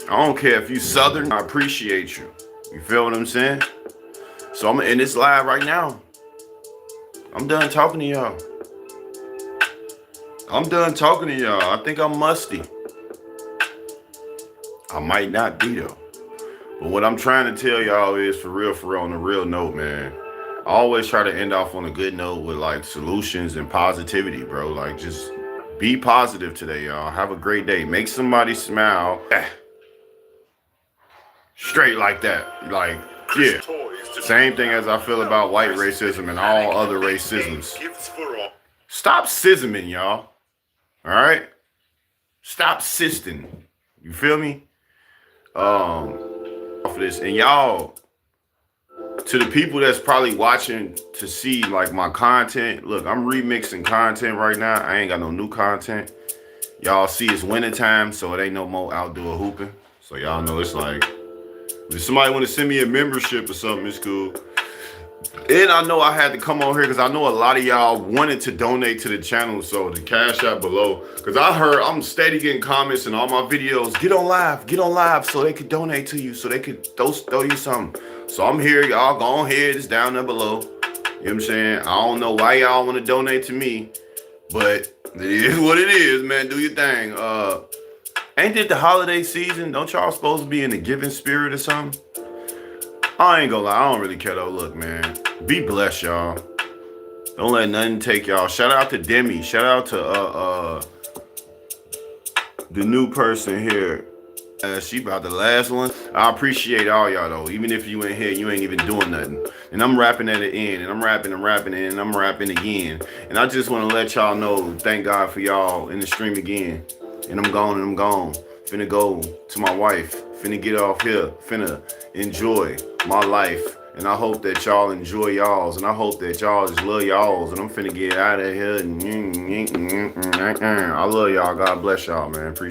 I don't care if you Southern, I appreciate you. You feel what I'm saying? So I'm in this live right now. I'm done talking to y'all. I think I'm musty. I might not be though. But what I'm trying to tell y'all is for real, on a real note, man. I always try to end off on a good note with like solutions and positivity, bro. Like just be positive today, y'all. Have a great day. Make somebody smile. Straight like that. Like, yeah. Same thing as I feel about white racism and all other racisms. Stop sisming, y'all. All right? Stop sisting. You feel me? For this. And y'all, to the people that's probably watching to see like my content, look, I'm remixing content right now. I ain't got no new content. Y'all see it's wintertime, so it ain't no more outdoor hooping. So y'all know it's like, if somebody want to send me a membership or something, it's cool. And I know I had to come on here because I know a lot of y'all wanted to donate to the channel, so the cash out below. Because I heard I'm steady getting comments in all my videos. Get on live so they could donate to you, so they could throw you something. So I'm here, y'all go ahead, it's down there below. You know what I'm saying? I don't know why y'all want to donate to me, but it is what it is, man. Do your thing. Ain't it the holiday season? Don't y'all supposed to be in the giving spirit or something? I ain't gonna lie, I don't really care though. Look, man, be blessed, y'all. Don't let nothing take y'all. Shout out to Demi. Shout out to the new person here. She about the last one. I appreciate all y'all though. Even if you ain't here, you ain't even doing nothing. And I'm rapping at the end, and I'm rapping, and I'm rapping again. And I just want to let y'all know, thank God for y'all in the stream again. And I'm gone. Finna go to my wife. Finna get off here. Finna enjoy my life. And I hope that y'all enjoy y'all's. And I hope that y'all just love y'all's. And I'm finna get out of here. I love y'all. God bless y'all, man. Appreciate it.